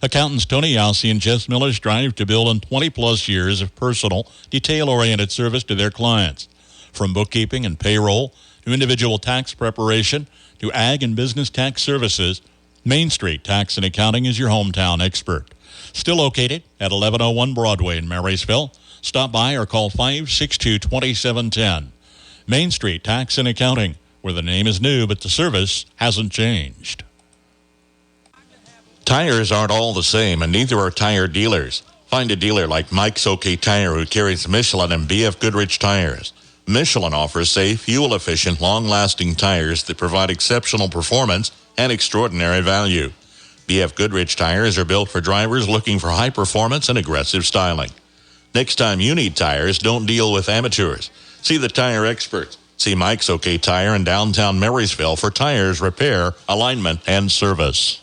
Accountants Tony Yossi and Jess Miller strive to build on 20-plus years of personal, detail-oriented service to their clients. From bookkeeping and payroll to individual tax preparation to ag and business tax services, Main Street Tax and Accounting is your hometown expert. Still located at 1101 Broadway in Marysville. Stop by or call 562-2710. Main Street Tax and Accounting, where the name is new but the service hasn't changed. Tires aren't all the same, and neither are tire dealers. Find a dealer like Mike's OK Tire who carries Michelin and BF Goodrich tires. Michelin offers safe, fuel-efficient, long-lasting tires that provide exceptional performance and extraordinary value. BF Goodrich tires are built for drivers looking for high performance and aggressive styling. Next time you need tires, don't deal with amateurs. See the tire experts. See Mike's OK Tire in downtown Marysville for tires, repair, alignment, and service.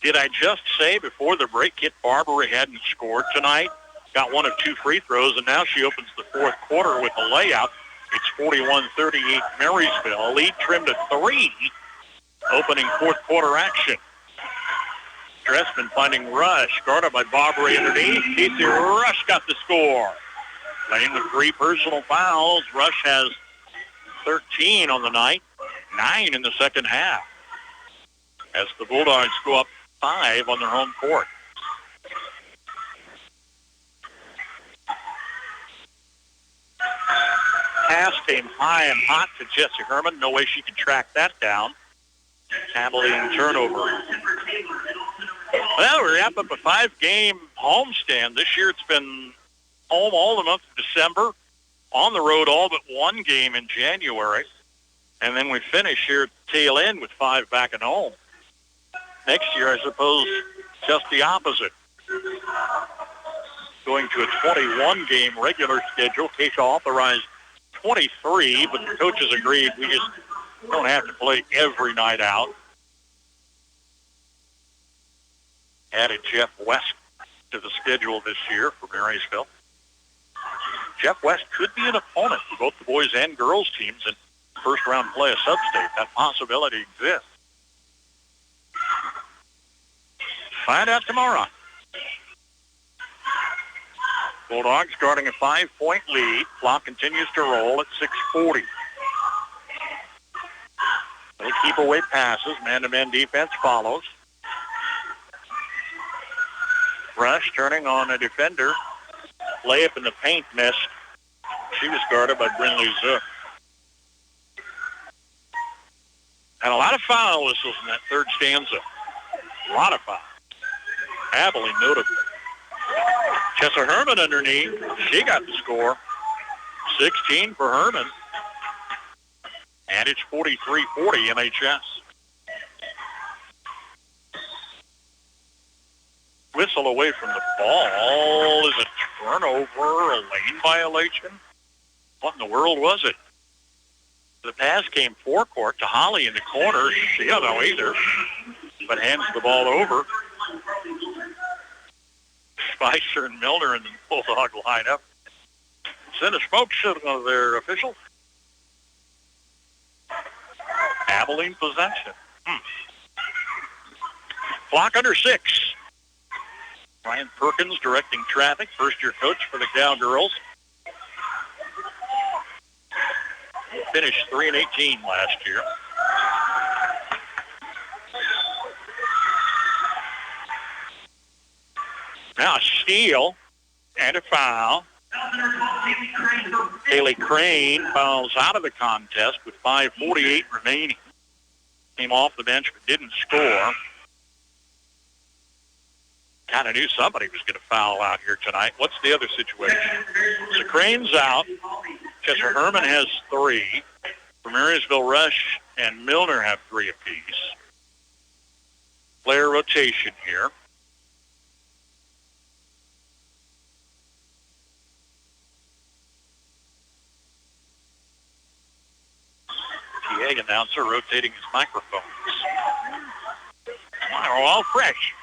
Did I just say before the break Kit Barbary hadn't scored tonight? Got one of 2 free throws, and now she opens the fourth quarter with a layout. It's 41-38 Marysville. A lead trimmed to 3, opening fourth quarter action. Dressman finding Rush, guarded by Barbary underneath. Casey Rush got the score. Playing with 3 personal fouls. Rush has 13 on the night, 9 in the second half, as the Bulldogs go up 5 on their home court. Pass came high and hot to Jesse Herman. No way she could track that down. Abilene turnover. Well, we wrap up a 5-game homestand. This year it's been home all the month of December, on the road all but 1 game in January, and then we finish here at the tail end with 5 back at home. Next year, I suppose, just the opposite. Going to a 21-game regular schedule. Keisha authorized 23, but the coaches agreed we just don't have to play every night out. Added Jeff West to the schedule this year for Marysville. Jeff West could be an opponent for both the boys and girls teams in first-round play of sub-state. That possibility exists. Find out tomorrow. Bulldogs guarding a 5-point lead. Clock continues to roll at 6:40. They keep away passes. Man-to-man defense follows. Rush turning on a defender. Layup in the paint missed. She was guarded by Brinley Zook. And a lot of foul whistles in that third stanza. A lot of fouls. Abilene notably. Chessa Herman underneath. She got the score. 16 for Herman. And it's 43-40 MHS. Whistle away from the ball. Is a turnover, a lane violation? What in the world was it? The pass came forecourt to Holly in the corner. She don't know either, but hands the ball over. Spicer and Milner in the Bulldog lineup. Send a smoke signal of their official. Abilene possession. Clock under 6. Ryan Perkins directing traffic, first-year coach for the Cowgirls. Finished 3-18 last year. Now a steal and a foul. Haley Crane fouls out of the contest with 5:48 remaining. Came off the bench but didn't score. Kind of knew somebody was going to foul out here tonight. What's the other situation? So Crane's out. Chester Herman has 3. For Marysville, Rush and Milner have 3 apiece. Player rotation here. PA announcer rotating his microphones. Wow, all fresh.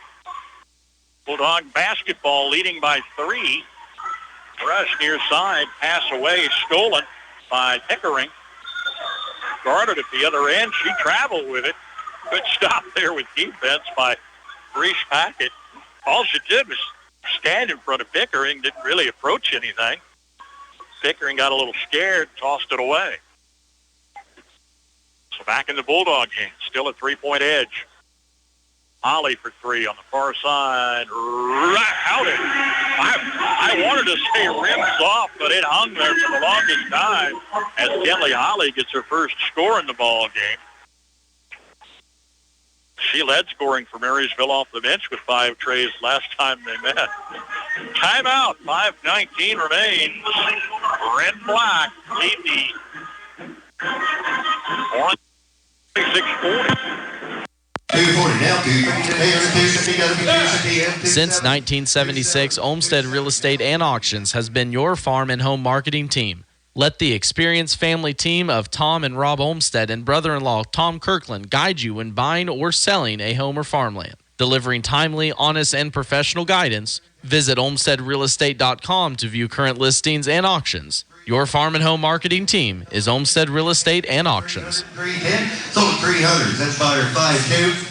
Bulldog basketball leading by 3. Rush near side, pass away, stolen by Pickering. Guarded at the other end. She traveled with it. Good stop there with defense by Reese Packett. All she did was stand in front of Pickering, didn't really approach anything. Pickering got a little scared, tossed it away. So back in the Bulldog game, still a 3-point edge. Holly for 3 on the far side. Right out it. I wanted to say rims off, but it hung there for the longest time as Kenley Holly gets her first score in the ball game. She led scoring for Marysville off the bench with 5 trays last time they met. Timeout. 5:19 remains. Red Black lead the 6:40. Since 1976, Olmsted Real Estate and Auctions has been your farm and home marketing team. Let the experienced family team of Tom and Rob Olmsted and brother-in-law Tom Kirkland guide you when buying or selling a home or farmland. Delivering timely, honest, and professional guidance, visit olmstedrealestate.com to view current listings and auctions. Your farm and home marketing team is Olmsted Real Estate and Auctions. 310, sold 300s. That's buyer 5-2.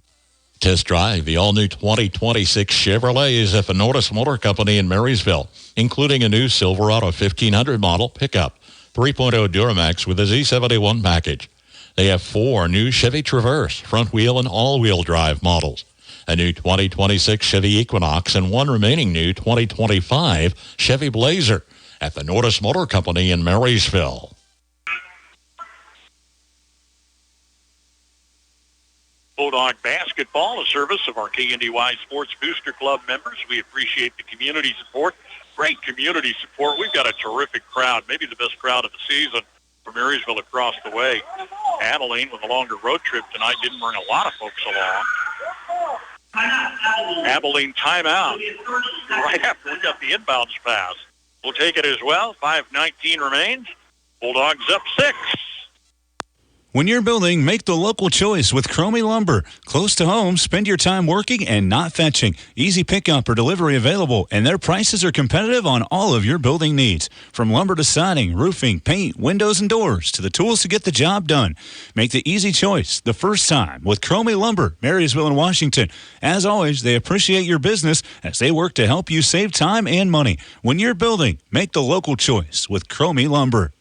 Test drive the all-new 2026 Chevrolets at the Norris Motor Company in Marysville, including a new Silverado 1500 model pickup, 3.0 Duramax with a Z71 package. They have 4 new Chevy Traverse, front-wheel and all-wheel drive models, a new 2026 Chevy Equinox, and 1 remaining new 2025 Chevy Blazer at the Norris Motor Company in Marysville. Bulldog basketball, a service of our KNDY Sports Booster Club members. We appreciate the community support. Great community support. We've got a terrific crowd, maybe the best crowd of the season for Marysville across the way. Abilene, with a longer road trip tonight, didn't bring a lot of folks along. Abilene timeout right after we got the inbounds pass. We'll take it as well. 5:19 remains. Bulldogs up 6. When you're building, make the local choice with Cromie Lumber. Close to home, spend your time working and not fetching. Easy pickup or delivery available, and their prices are competitive on all of your building needs. From lumber to siding, roofing, paint, windows, and doors, to the tools to get the job done. Make the easy choice the first time with Cromie Lumber, Marysville and Washington. As always, they appreciate your business as they work to help you save time and money. When you're building, make the local choice with Cromie Lumber.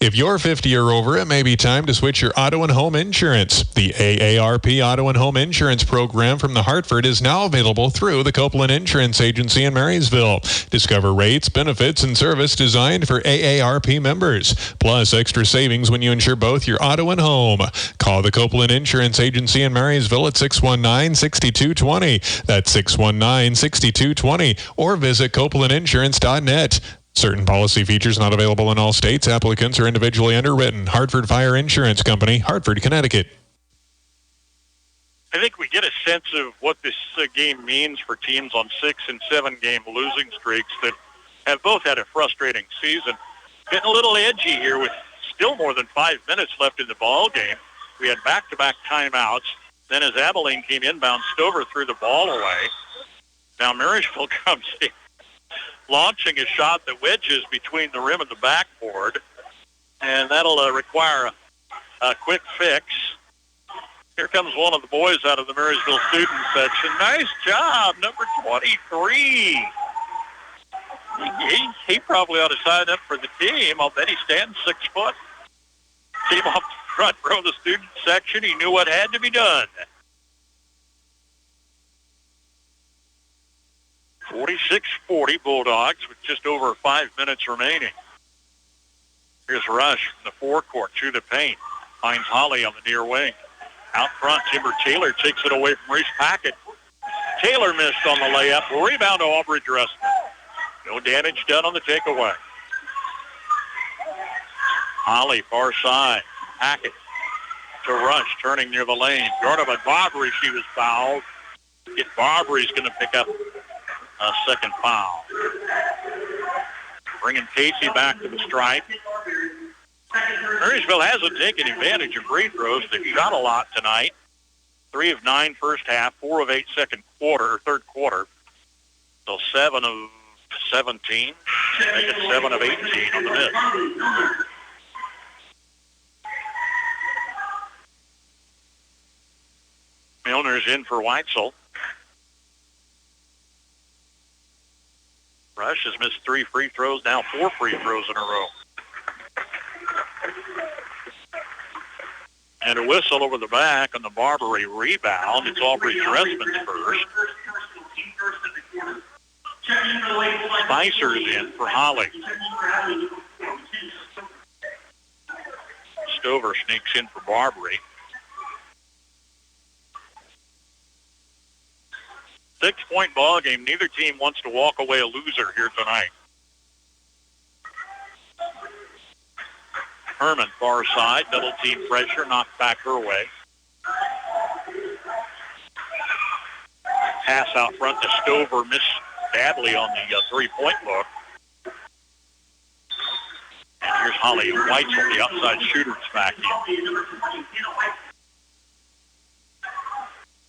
If you're 50 or over, it may be time to switch your auto and home insurance. The AARP Auto and Home Insurance Program from the Hartford is now available through the Copeland Insurance Agency in Marysville. Discover rates, benefits, and service designed for AARP members, plus extra savings when you insure both your auto and home. Call the Copeland Insurance Agency in Marysville at 619-6220. That's 619-6220, or visit copelandinsurance.net. Certain policy features not available in all states. Applicants are individually underwritten. Hartford Fire Insurance Company, Hartford, Connecticut. I think we get a sense of what this game means for teams on 6- and 7-game losing streaks that have both had a frustrating season. Getting a little edgy here with still more than 5 minutes left in the ball game. We had back-to-back timeouts. Then as Abilene came inbound, Stover threw the ball away. Now Marysville comes in, launching a shot that wedges between the rim and the backboard, and that'll require a quick fix. Here comes one of the boys out of the Marysville student section. Nice job, number 23. He probably ought to sign up for the team. I'll bet he stands 6 foot. Came off the front row of the student section. He knew what had to be done. 46-40 Bulldogs with just over 5 minutes remaining. Here's Rush from the forecourt to the paint. Finds Holly on the near wing. Out front, Timber Taylor takes it away from Reese Packett. Taylor missed on the layup. Rebound to Aubrey Dressman. No damage done on the takeaway. Holly, far side. Packett to Rush, turning near the lane. Guarded by Barbary. She was fouled. Barbry's going to pick up a second foul. Bringing Casey back to the stripe. Marysville hasn't taken advantage of free throws. They've shot a lot tonight. 3 of 9 first half, 4 of 8 third quarter. So 7 of 17. Make it 7 of 18 on the miss. Milner's in for Weitzel. Rush has missed 3 free throws, now 4 free throws in a row. And a whistle over the back on the Barbary rebound. It's Aubrey Dressman's first. Spicer's in for Holly. Stover sneaks in for Barbary. 6-point ball game. Neither team wants to walk away a loser here tonight. Herman, far side, double team pressure, knocked back her way. Pass out front to Stover, missed badly on the 3-point look. And here's Holly Weitzel, the outside shooter's back in.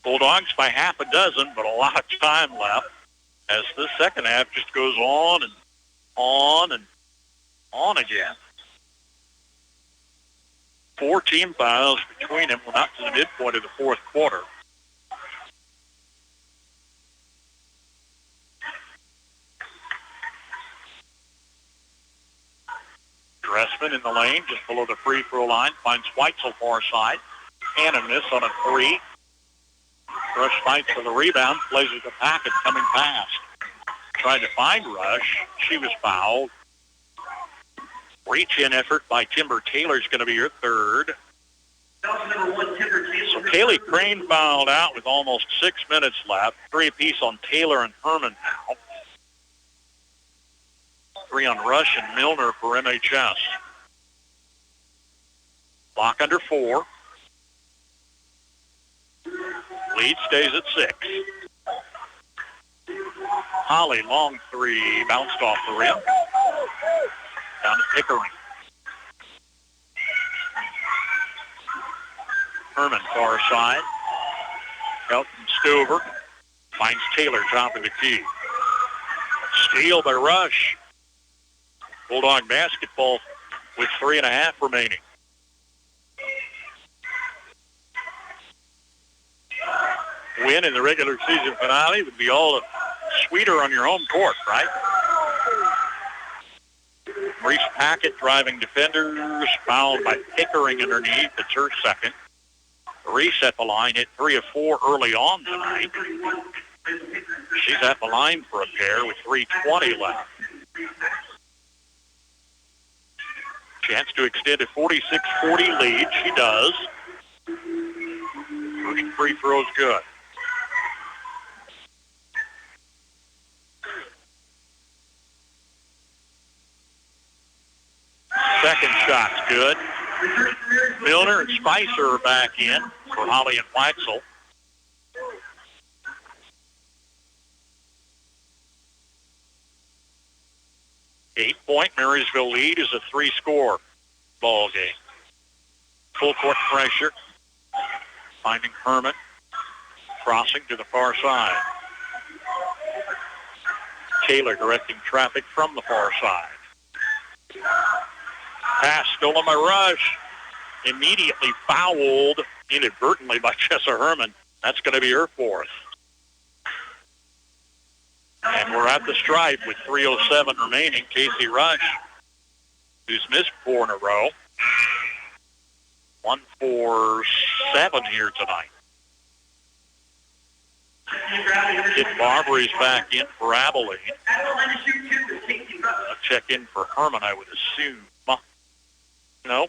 Bulldogs by half a dozen, but a lot of time left as the second half just goes on and on and on again. 4 team fouls between them. We're not to the midpoint of the fourth quarter. Dressman in the lane, just below the free throw line, finds Weitzel far side. And a miss on a 3. Rush fights for the rebound, plays with the Packett coming past. Tried to find Rush. She was fouled. Reach-in effort by Timber Taylor is going to be her third. So Kaylee Crane fouled out with almost 6 minutes left. 3 apiece on Taylor and Herman now. 3 on Rush and Milner for MHS. Clock under 4. Lead stays at 6. Holly, long 3, bounced off the rim. Down to Pickering. Herman, far side. Out from Stover. Finds Taylor, top of the key. Steal by Rush. Bulldog basketball with 3.5 remaining. Win in the regular season finale would be all the sweeter on your home court, right? Reese Packett driving defenders, fouled by Pickering underneath. It's her second. Reese at the line, hit 3 of 4 early on tonight. She's at the line for a pair with 3:20 left. Chance to extend a 46-40 lead. She does. First free throw's good. Second shot's good. Milner and Spicer are back in for Holly and Weitzel. Eight-point Marysville lead is a 3-score ball game. Full court pressure. Finding Herman. Crossing to the far side. Taylor directing traffic from the far side. Pass stolen by Rush. Immediately fouled inadvertently by Chessa Herman. That's going to be her fourth. And we're at the stripe with 3:07 remaining. Casey Rush, who's missed 4 in a row. 1 for 7 here tonight. Kit Barbari's back in for Abilene. A check in for Herman, I would assume. No.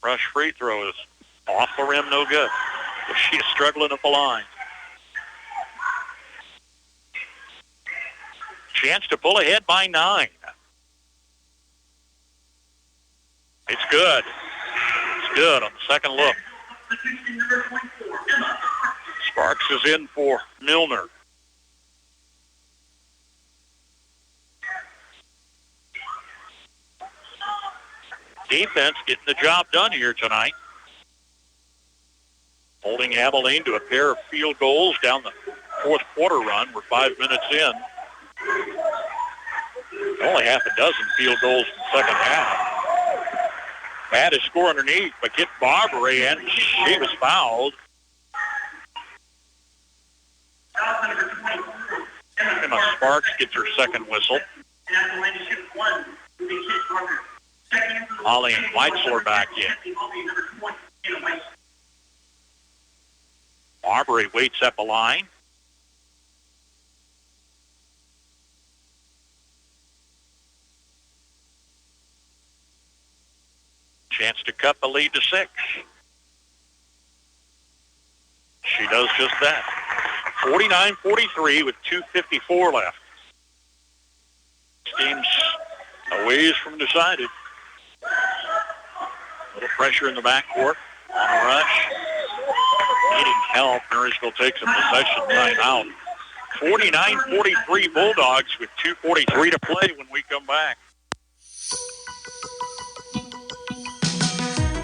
Rush free throw is off the rim, no good. But she is struggling at the line. Chance to pull ahead by 9. It's good. It's good on the second look. Sparks is in for Milner. Defense getting the job done here tonight. Holding Abilene to a pair of field goals down the fourth quarter run. We're 5 minutes in. Only half a dozen field goals in the second half. Baddest score underneath, but Kit Barbary, and she was fouled. Emma Sparks gets her second whistle. Holly and Weitzel back in. Barbary waits at the line. Chance to cut the lead to 6. She does just that. 49-43 with 2:54 left. This game's a ways from decided. A little pressure in the backcourt on a rush. Needing help. Marysville takes a possession timeout. 49-43 Bulldogs with 2:43 to play when we come back.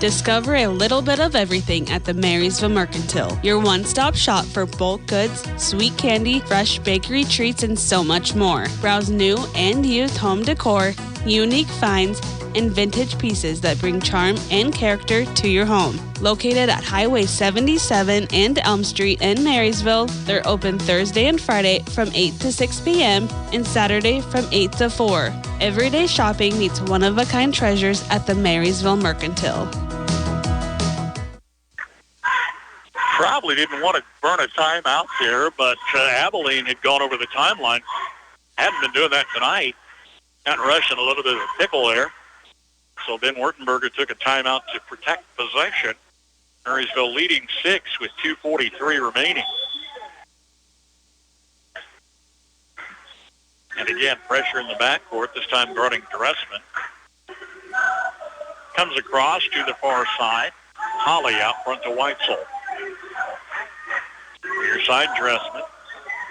Discover a little bit of everything at the Marysville Mercantile, your one-stop shop for bulk goods, sweet candy, fresh bakery treats, and so much more. Browse new and used home decor, unique finds, and vintage pieces that bring charm and character to your home. Located at Highway 77 and Elm Street in Marysville, they're open Thursday and Friday from 8 to 6 p.m. and Saturday from 8 to 4. Everyday shopping meets one-of-a-kind treasures at the Marysville Mercantile. Probably didn't want to burn a timeout there, but Abilene had gone over the timeline. Hadn't been doing that tonight. Got Rush in a little bit of a pickle there. So Ben Wertenberger took a timeout to protect possession. Marysville leading 6 with 2:43 remaining. And again, pressure in the backcourt, this time guarding Dressman. Comes across to the far side. Holly out front to Weitzel. Near side, Dressman.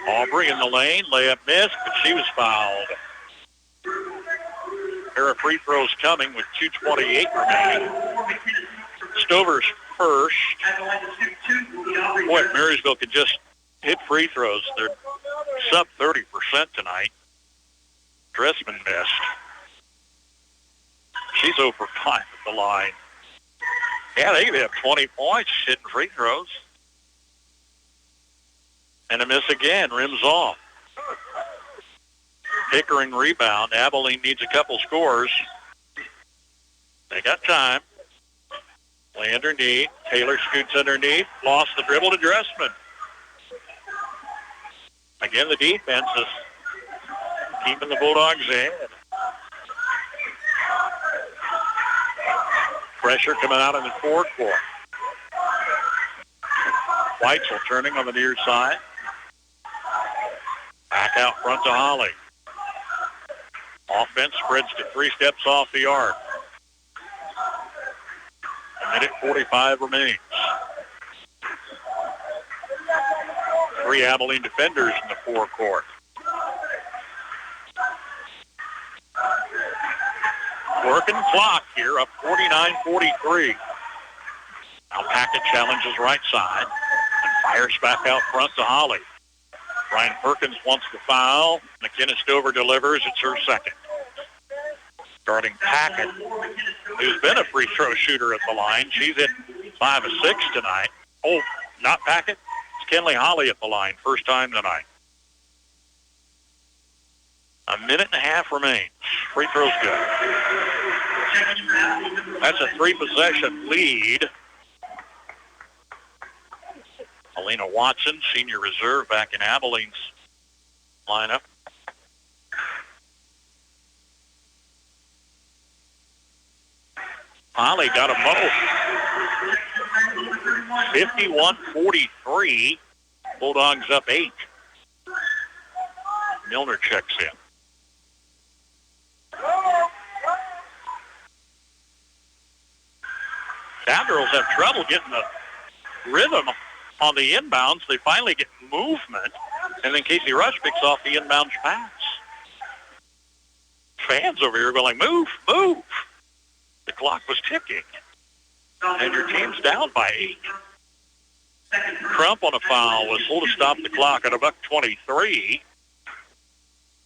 Aubrey in the lane. Layup missed, but she was fouled. Pair of free throws coming with 2:28 remaining. Stover's first. Boy, if Marysville could just hit free throws, they're sub 30% tonight. Dressman missed. She's 0 for 5 at the line. Yeah, they could have 20 points hitting free throws. And a miss again, rims off. Pickering rebound. Abilene needs a couple scores. They got time. Play underneath. Taylor scoots underneath. Lost the dribble to Dressman. Again, the defense is keeping the Bulldogs ahead. Pressure coming out in the forward court. Weitzel turning on the near side. Back out front to Holly. Offense spreads to 3 steps off the arc. A minute 45 remains. 3 Abilene defenders in the forecourt. Working clock here, up 49-43. Now Packett challenges right side and fires back out front to Holly. Ryan Perkins wants the foul. McKenna Stover delivers. It's her second. Guarding Packett, who's been a free throw shooter at the line. She's hit 5 of 6 tonight. Oh, not Packett. It's Kenley Holly at the line. First time tonight. A minute and a half remains. Free throw's good. That's a 3-possession lead. Alina Watson, senior reserve, back in Abilene's lineup. Holly got them both. 51-43. Bulldogs up 8. Milner checks in. Cowgirls have trouble getting the rhythm on the inbounds. They finally get movement, and then Casey Rush picks off the inbounds pass. Fans over here going like, move, move. The clock was ticking, and your team's down by 8. Crump on a foul, whistle to stop the clock at $1:23.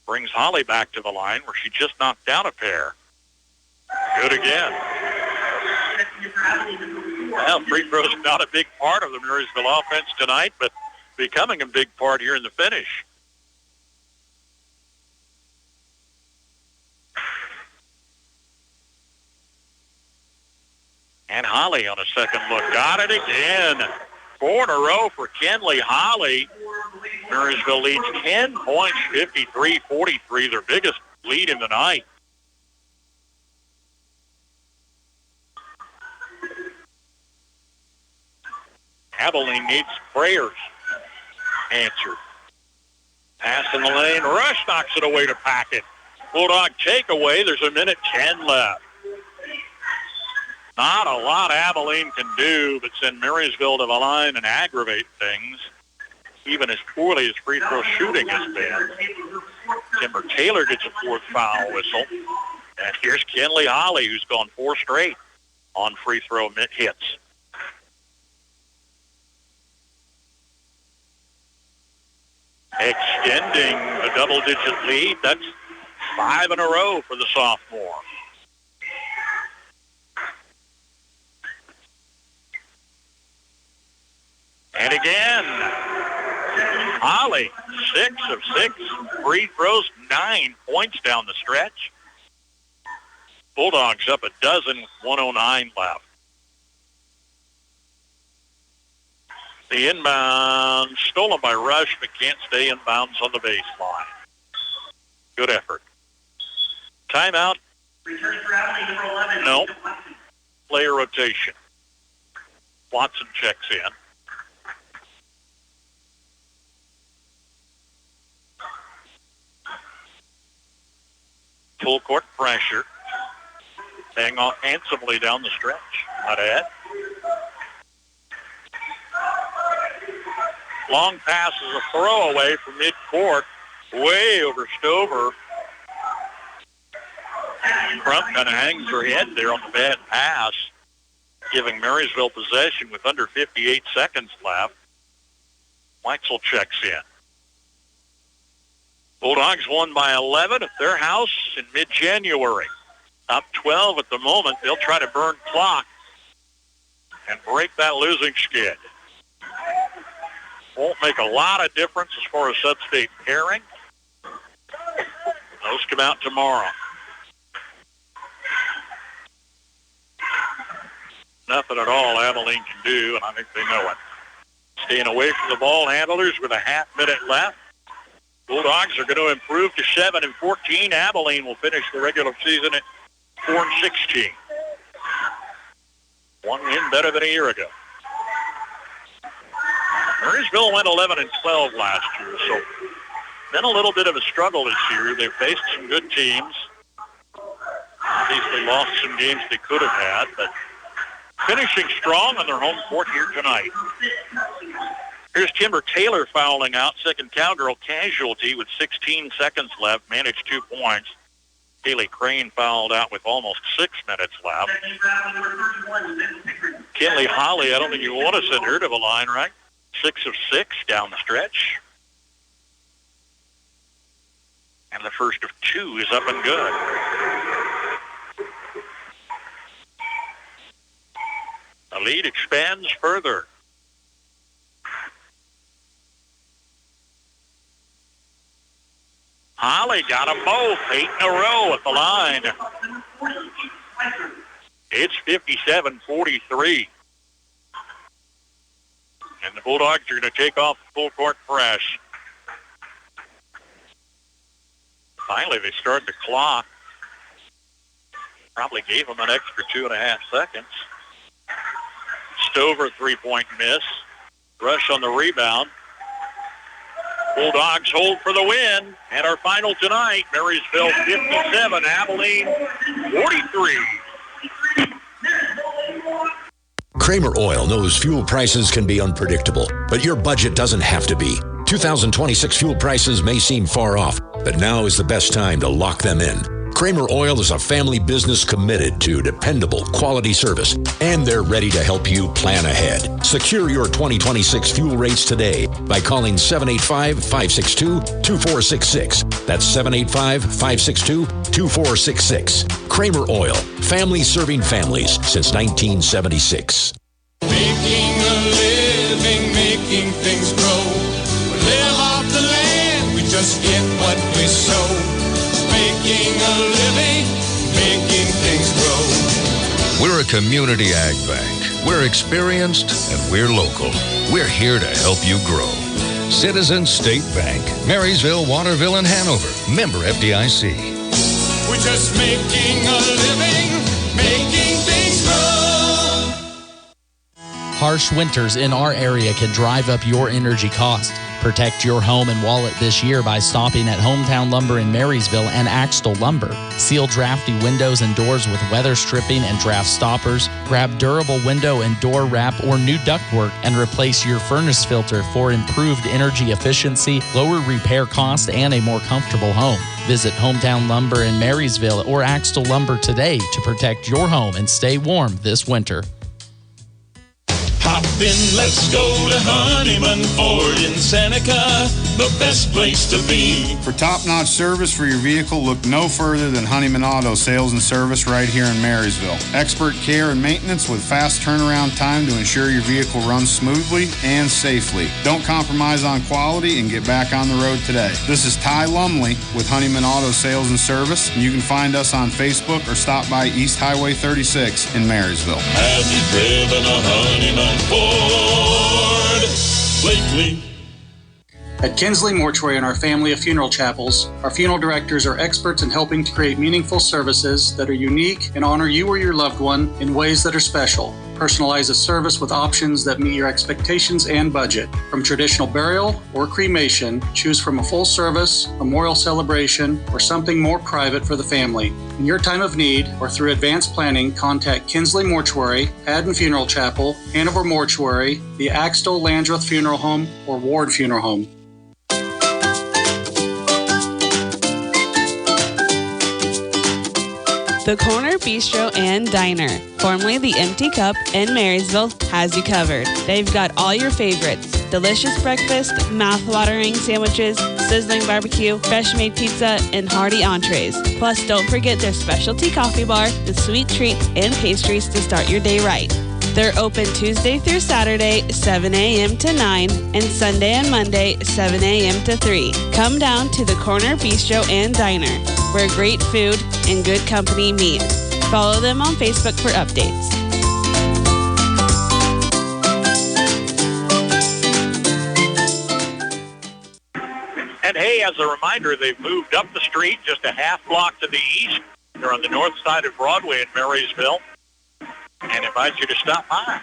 Brings Holly back to the line where she just knocked down a pair. Good again. Well, free throw's not a big part of the Marysville offense tonight, but becoming a big part here in the finish. And Holly on a second look. Got it again. 4 in a row for Kenley Holly. Marysville leads 10 points, 53-43, their biggest lead in the night. Abilene needs prayers answered. Pass in the lane. Rush knocks it away to Packett. Bulldog takeaway. There's 1:10 left. Not a lot Abilene can do but send Marysville to the line and aggravate things, even as poorly as free throw shooting has been. Timber Taylor gets a 4th foul whistle. And here's Kenley Holly, who's gone 4 straight on free throw hits. Extending a double-digit lead. That's 5 in a row for the sophomore. And again, Holly, 6 of 6 free throws, 9 points down the stretch. Bulldogs up a dozen, 1:09 left. The inbound stolen by Rush, but can't stay in bounds on the baseline. Good effort. Timeout. No. Player rotation. Watson checks in. Full court pressure. Paying off handsomely down the stretch. Not add. Long pass is a throwaway from midcourt. Way over Stover. Crump kind of hangs her head there on the bad pass, giving Marysville possession with under 58 seconds left. Weitzel checks in. Bulldogs won by 11 at their house in mid-January. Up 12 at the moment. They'll try to burn clock and break that losing skid. Won't make a lot of difference as far as sub-state pairing. Those come out tomorrow. Nothing at all Abilene can do, and I think they know it. Staying away from the ball handlers with a half-minute left. Bulldogs are going to improve to 7-14. Abilene will finish the regular season at 4-16. One win better than a year ago. Marysville went 11-12 last year, so been a little bit of a struggle this year. They've faced some good teams. Obviously lost some games they could have had, but finishing strong on their home court here tonight. Here's Timber Taylor fouling out, second Cowgirl casualty with 16 seconds left, managed 2 points. Haley Crane fouled out with almost 6 minutes left. Kenley Holly, I don't think you want to send her to the line, right? 6 of 6 down the stretch. And the first of 2 is up and good. The lead expands further. Holly got them both, 8 in a row at the line. It's 57-43. And the Bulldogs are going to take off the full court press. Finally, they start the clock. Probably gave them an extra 2.5 seconds. Stover, three-point miss. Rush on the rebound. Bulldogs hold for the win. And our final tonight, Marysville 57, Abilene 43. Kramer Oil knows fuel prices can be unpredictable, but your budget doesn't have to be. 2026 fuel prices may seem far off, but now is the best time to lock them in. Kramer Oil is a family business committed to dependable, quality service, and they're ready to help you plan ahead. Secure your 2026 fuel rates today by calling 785-562-2466. That's 785-562-2466. Kramer Oil, family serving families since 1976. Making a living, making things grow. We live off the land, we just get what we sow. Making a living, making things grow. We're a community ag bank. We're experienced and we're local. We're here to help you grow. Citizens State Bank, Marysville, Waterville, and Hanover. Member FDIC. We're just making a living, making things grow. Harsh winters in our area can drive up your energy cost. Protect your home and wallet this year by stopping at Hometown Lumber in Marysville and Axtell Lumber. Seal drafty windows and doors with weather stripping and draft stoppers. Grab durable window and door wrap or new ductwork and replace your furnace filter for improved energy efficiency, lower repair cost, and a more comfortable home. Visit Hometown Lumber in Marysville or Axtell Lumber today to protect your home and stay warm this winter. Hop in, let's go to Honeyman Ford in Seneca, the best place to be. For top-notch service for your vehicle, look no further than Honeyman Auto Sales and Service right here in Marysville. Expert care and maintenance with fast turnaround time to ensure your vehicle runs smoothly and safely. Don't compromise on quality and get back on the road today. This is Ty Lumley with Honeyman Auto Sales and Service. You can find us on Facebook or stop by East Highway 36 in Marysville. Have you driven a Honeyman Ford lately? At Kinsley Mortuary and our family of funeral chapels, our funeral directors are experts in helping to create meaningful services that are unique and honor you or your loved one in ways that are special. Personalize a service with options that meet your expectations and budget. From traditional burial or cremation, choose from a full service, memorial celebration, or something more private for the family. In your time of need or through advanced planning, contact Kinsley Mortuary, Haddon Funeral Chapel, Hanover Mortuary, the Axtell Landreth Funeral Home, or Ward Funeral Home. The Corner Bistro and Diner, formerly the Empty Cup in Marysville, has you covered. They've got all your favorites: delicious breakfast, mouth-watering sandwiches, sizzling barbecue, fresh-made pizza, and hearty entrees. Plus, don't forget their specialty coffee bar, the sweet treats, and pastries to start your day right. They're open Tuesday through Saturday, 7 a.m. to 9, and Sunday and Monday, 7 a.m. to 3. Come down to the Corner Bistro and Diner, where great food and good company meet. Follow them on Facebook for updates. And hey, as a reminder, they've moved up the street just a half block to the east. They're on the north side of Broadway in Marysville, and invite you to stop by.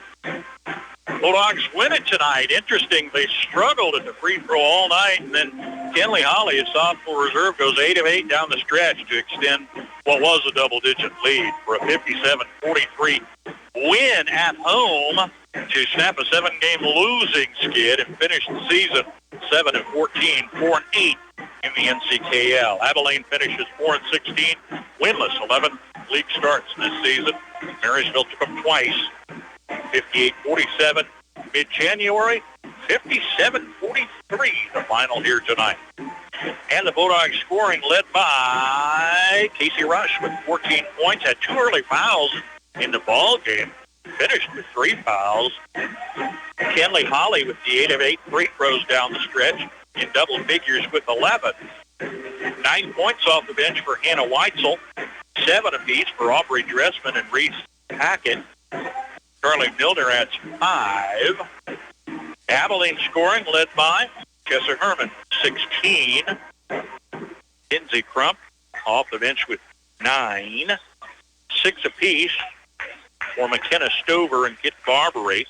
Bulldogs win it tonight. Interesting, they struggled at the free throw all night, and then Kenley Holly, a sophomore reserve, goes 8 of 8 down the stretch to extend what was a double-digit lead for a 57-43 win at home to snap a 7-game losing skid and finish the season 7-14, 4-8 in the NCKL. Abilene finishes 4-16, winless, 11 league starts this season. Marysville took them twice, 58-47 mid-January, 57-43 the final here tonight. And the Bulldogs scoring led by Casey Rush with 14 points, had 2 early fouls in the ball game, finished with 3 fouls. Kenley Holly with the 8 of 8 free throws down the stretch in double figures with 11. 9 points off the bench for Hannah Weitzel. 7 apiece for Aubrey Dressman and Reese Hackett. Carly Milner adds 5. Abilene scoring led by Tessa Herman, 16. Kinsey Crump off the bench with 9. 6 apiece for McKenna Stover and Kit Barbary.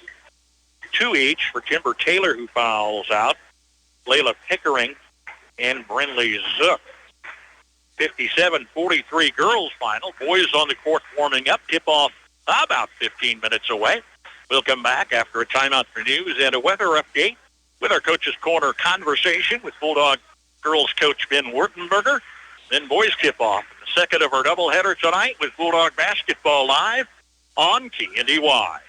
2 each for Timber Taylor, who fouls out. Layla Pickering and Brinley Zook. 57-43 girls final. Boys on the court warming up. Tip-off about 15 minutes away. We'll come back after a timeout for news and a weather update with our Coach's Corner conversation with Bulldog girls coach Ben Wurtenberger. Then boys tip-off. The second of our doubleheader tonight with Bulldog Basketball live on KNDY.